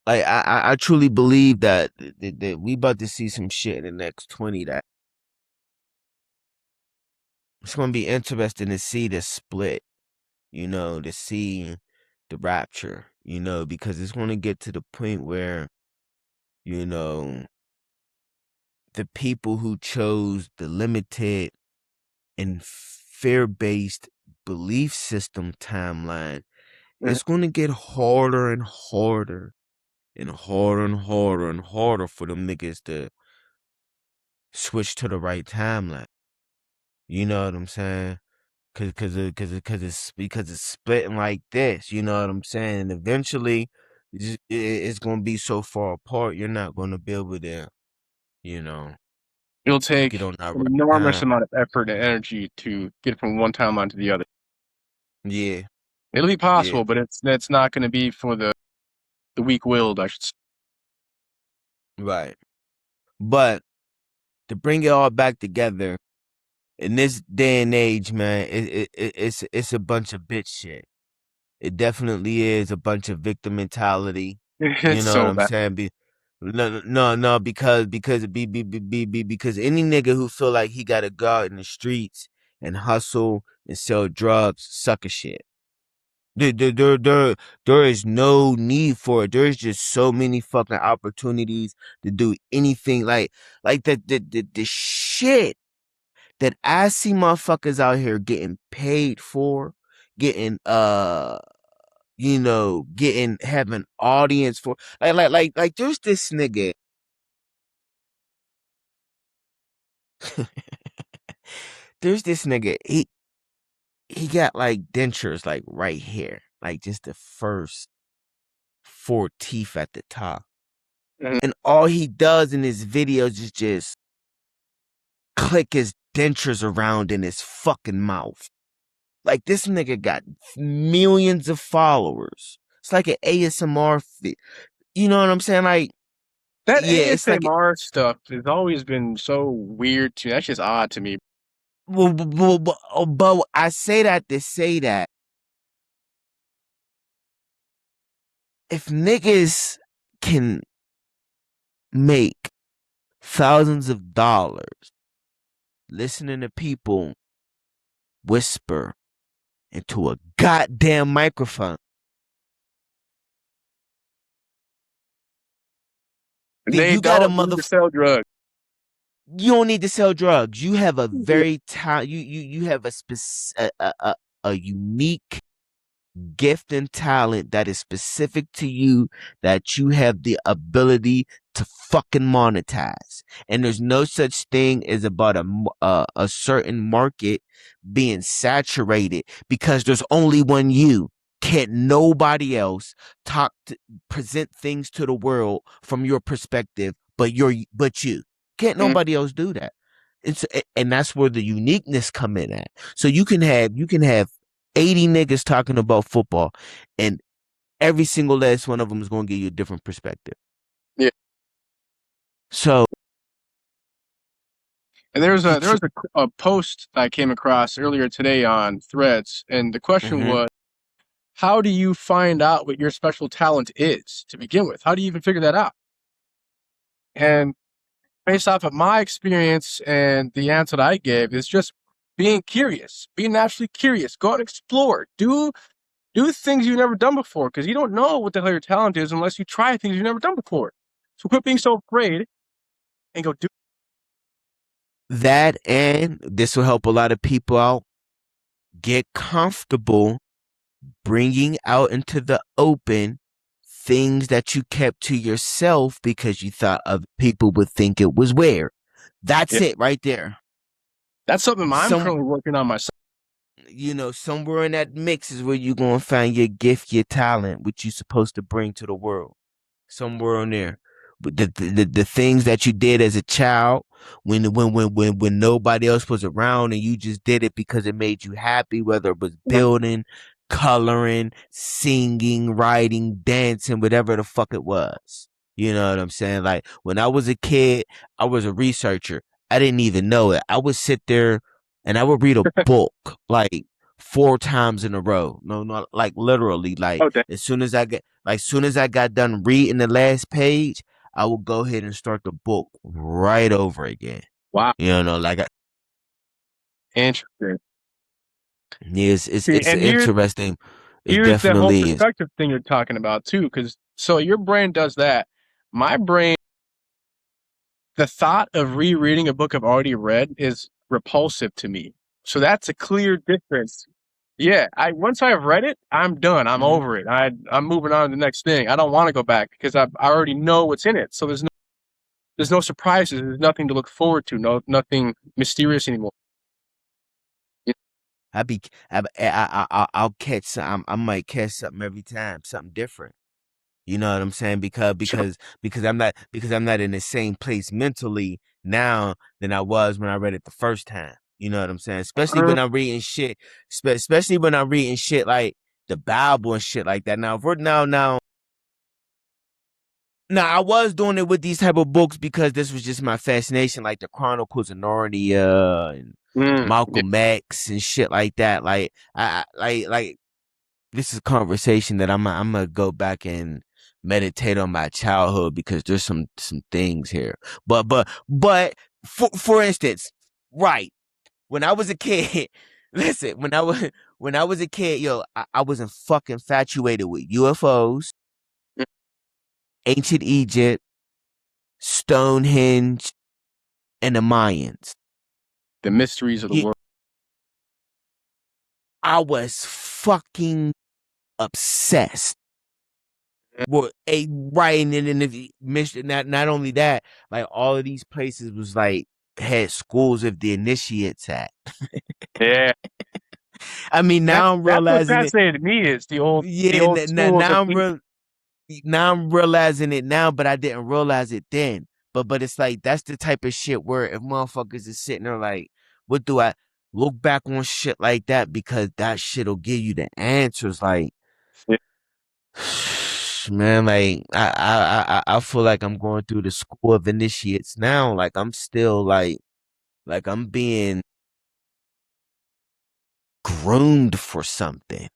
I truly believe that we about to see some shit in the next 20, that it's gonna be interesting to see the split, to see the rapture, because it's gonna get to the point where, you know, the people who chose the limited and fear-based belief system timeline, Mhm. it's gonna get harder and harder and harder and harder and harder for them niggas to switch to the right timeline. You know what I'm saying? Because it's splitting like this. You know what I'm saying? And eventually, it's gonna be so far apart. You're not gonna be able to, you know, It'll get take on that an right enormous time. amount of effort and energy to get from one timeline to the other. Yeah, It'll be yeah, possible, but it's not going to be for the weak-willed, I should say. right. But to bring it all back together in this day and age, man, it's a bunch of bitch shit. It definitely is a bunch of victim mentality. You It's know what so I'm bad. saying? No, because any nigga who feel like he gotta go out in the streets and hustle and sell drugs, suck a shit. There is no need for it. There's just so many fucking opportunities to do anything. Like the shit that I see motherfuckers out here getting paid for, getting getting having audience for, like there's this nigga. There's this nigga. He got like dentures like right here, like just the first four teeth at the top, Mhm. and all he does in his videos is just click his dentures around in his fucking mouth. Like this nigga got millions of followers. It's like an ASMR. You know what I'm saying? Like, That yeah, it's like, ASMR stuff has always been so weird to me. That's just odd to me. but I say that to say that if niggas can make thousands of dollars listening to people whisper into a goddamn microphone, then They you got a don't need mother. to sell drugs. You don't need to sell drugs. You have a Yeah. very you have a unique gift and talent that is specific to you, that you have the ability to fucking monetize. And there's no such thing as about a certain market being saturated because there's only one you. Can't nobody else present things to the world from your perspective, but you. Can't Mhm. nobody else do that. And that's where the uniqueness come in at. So you can have 80 niggas talking about football, and every single last one of them is going to give you a different perspective. Yeah. So And you there can't. was a post I came across earlier today on Threads, and the question Hmm. was, how do you find out what your special talent is to begin with? How do you even figure that out? And based off of my experience and the answer that I gave is just being curious, being naturally curious. Go out and explore. Do Do things you've never done before, because you don't know what the hell your talent is unless you try things you've never done before. So quit being so afraid and go do. That, and this will help a lot of people out. Get comfortable bringing out into the open things that you kept to yourself because you thought other people would think it was weird. That's Yeah. it right there. That's something I'm Some, currently working on myself. somewhere in that mix is where you're gonna find your gift, your talent, which you're supposed to bring to the world. Somewhere on there. But the things that you did as a child when nobody else was around and you just did it because it made you happy, whether it was building, coloring, singing, writing, dancing, whatever the fuck it was. You know what I'm saying? Like when I was a kid, I was a researcher. I didn't even know it. I would sit there and I would read a book like 4 times in a row. No, not like literally. Like Oh, damn. as soon as I got done reading the last page, I would go ahead and start the book right over again. Wow. Like Interesting. See, it's and interesting. It here's the whole definitely is. perspective thing you're talking about too, because so your brain does that. My brain, the thought of rereading a book I've already read is repulsive to me. So that's a clear difference. Yeah, I once I've read it, I'm done. I'm Mhm. over it. I'm moving on to the next thing. I don't want to go back because I already know what's in it. So there's no surprises. There's nothing to look forward to. No, nothing mysterious anymore. I be I'll catch some. I might catch something every time, something different. You know what I'm saying? Sure. Because I'm not in the same place mentally now than I was when I read it the first time. You know what I'm saying? Especially when I'm reading shit, especially when I'm reading shit like the Bible and shit like that. Now, for now, I was doing it with these type of books because this was just my fascination, like the Chronicles of Narnia and Yeah. Malcolm X and shit like that. Like this is a conversation that I'm gonna go back and meditate on my childhood because there's some things here. But for instance, right when I was a kid, listen, when I was a kid, yo, I was fucking infatuated with UFOs, ancient Egypt, Stonehenge, and the Mayans. The mysteries of the He, world. I was fucking obsessed. Well, a right, and then the mission. Not only that, like all of these places was like had schools of the initiates at. Yeah. I mean, That now I'm that's what realizing it. fascinated me is the Yeah, old schools of thinking. now I'm realizing it now, but I didn't realize it then. But it's like that's the type of shit where if motherfuckers is sitting there like, what do I look back on shit like that because that shit'll give you the answers. Like man, like I feel like I'm going through the school of initiates now. Like I'm still like I'm being groomed for something.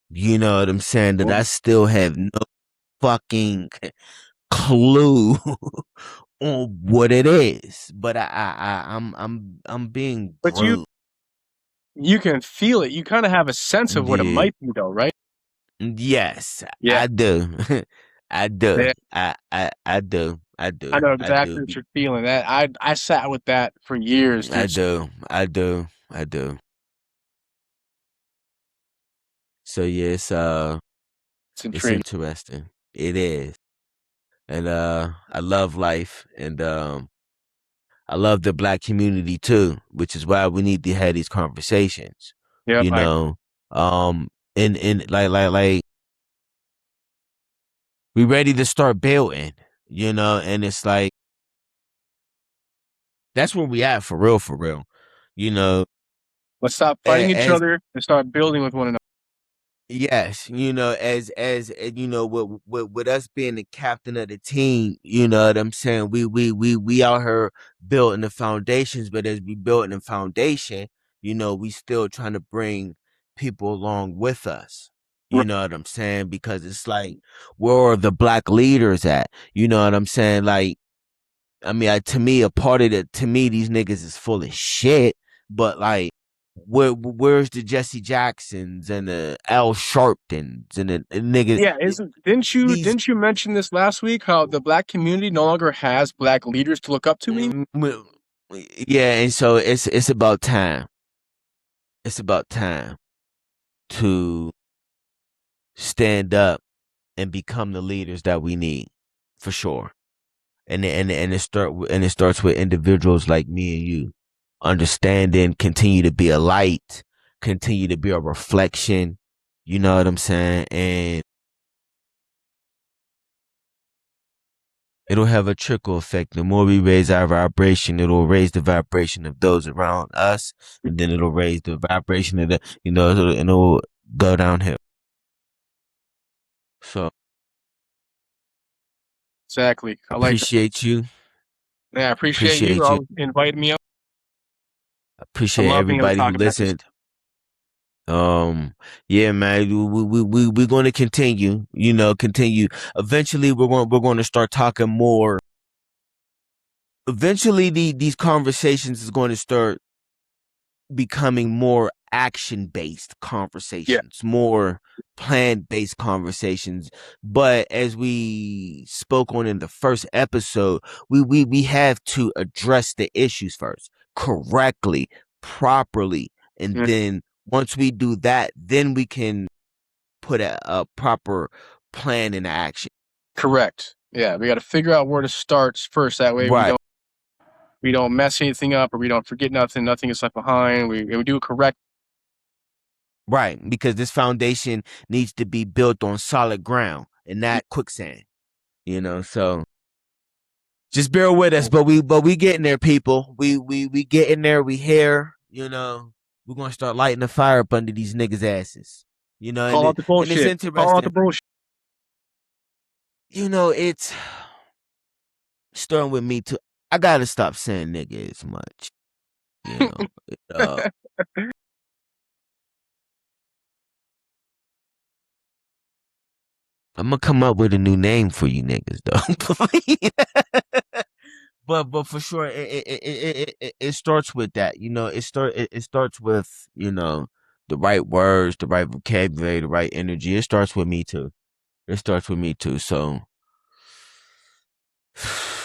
You know what I'm saying? That I still have no fucking clue on what it is. But I'm being But groomed. you can feel it. You kind of have a sense of what it Yeah. might be, though, right? Yes, Yeah. I do. I do. Yeah. I do. I I do. know I do. exactly what you're feeling. That I sat with that for years, I dude. do. I do. I do. So yeah, It's it's intriguing. interesting. It is. And I love life and I love the black community too, which is why we need to have these conversations. Yep. You know. And like we ready to start building, and it's like that's where we at for real, for real. You know, Let's stop fighting each as other and start building with one another. yes, as with us being the captain of the team, you know what I'm saying? We out here building the foundations, but as we building the foundation, we still trying to bring people along with us. You know what I'm saying? Because it's like, where are the black leaders at? You know what I'm saying? Like, I mean, to me, a part of it, to me, these niggas is full of shit, but like, where's the Jesse Jacksons and the Al Sharptons and the niggas? Yeah, isn't These didn't you mention this last week how the black community no longer has black leaders to look up to anymore? yeah, and so it's about time. It's about time to stand up and become the leaders that we need, for sure. And it starts with individuals like me and you, understanding, continue to be a light, continue to be a reflection. You know what I'm saying? And it'll have a trickle effect. The more we raise our vibration, it'll raise the vibration of those around us, and then it'll raise the vibration of and it'll go downhill. So Exactly. I like that. appreciate you, Yeah, I appreciate you appreciate you, all inviting me up. I appreciate love being able to everybody who talk about this. listened. Yeah, man, we're going to continue. Continue. Eventually, we're going to start talking more. Eventually, these conversations is going to start becoming more action based Yeah, conversations, more plan based conversations. But as we spoke on in the first episode, we have to address the issues first, correctly, properly, and mm, then once we do that, then we can put a proper plan into action. correct. Yeah, we got to figure out where to start first. That way Right. we don't mess anything up or we don't forget nothing. Nothing is left behind. We do it correct. Right, because this foundation needs to be built on solid ground and not quicksand. So just bear with us, but we getting there, people. We getting there. We here. We're gonna start lighting the fire up under these niggas' asses. And Call out the it's bullshit. Call out the interesting. bullshit. It's starting with me too. I gotta stop saying nigga as much. You know, uh, I'm gonna come up with a new name for you niggas though. But for sure, it starts with that. It starts with the right words, the right vocabulary, the right energy. It starts with me too. It starts with me too. So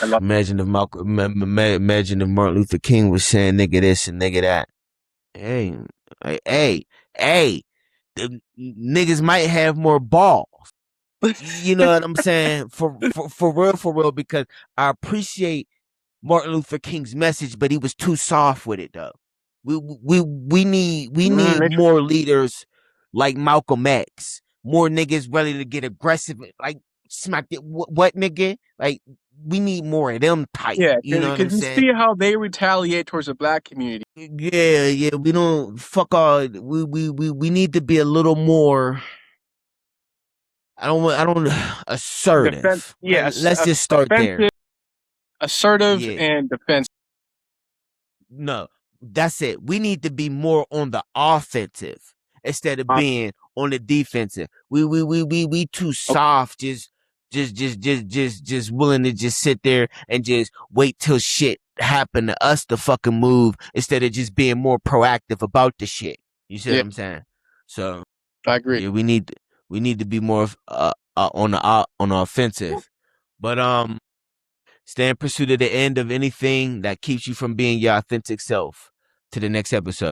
I love imagine if Martin Luther King was saying nigga this and nigga that. Hey, hey, hey, the niggas might have more balls. You know what I'm saying? For real, because I appreciate Martin Luther King's message, but he was too soft with it though. We need it. more leaders like Malcolm X, more niggas ready to get aggressive, like smack it. What nigga? Like we need more of them type. Yeah, You know what I'm because you saying? see how they retaliate towards the black community. Yeah, yeah. We don't fuck all. We need to be a little more. I don't Defense, assertive. yes, Let's just start there. offensive, assertive, Yeah. and defensive. No, that's it. We need to be more on the offensive instead of Uh, being on the defensive. We too soft, just willing to just sit there and just wait till shit happen to us to fucking move instead of just being more proactive about the shit. You see what yeah, I'm saying? So I agree. yeah, we need to be more on the offensive. But stay in pursuit of the end of anything that keeps you from being your authentic self. To the next episode.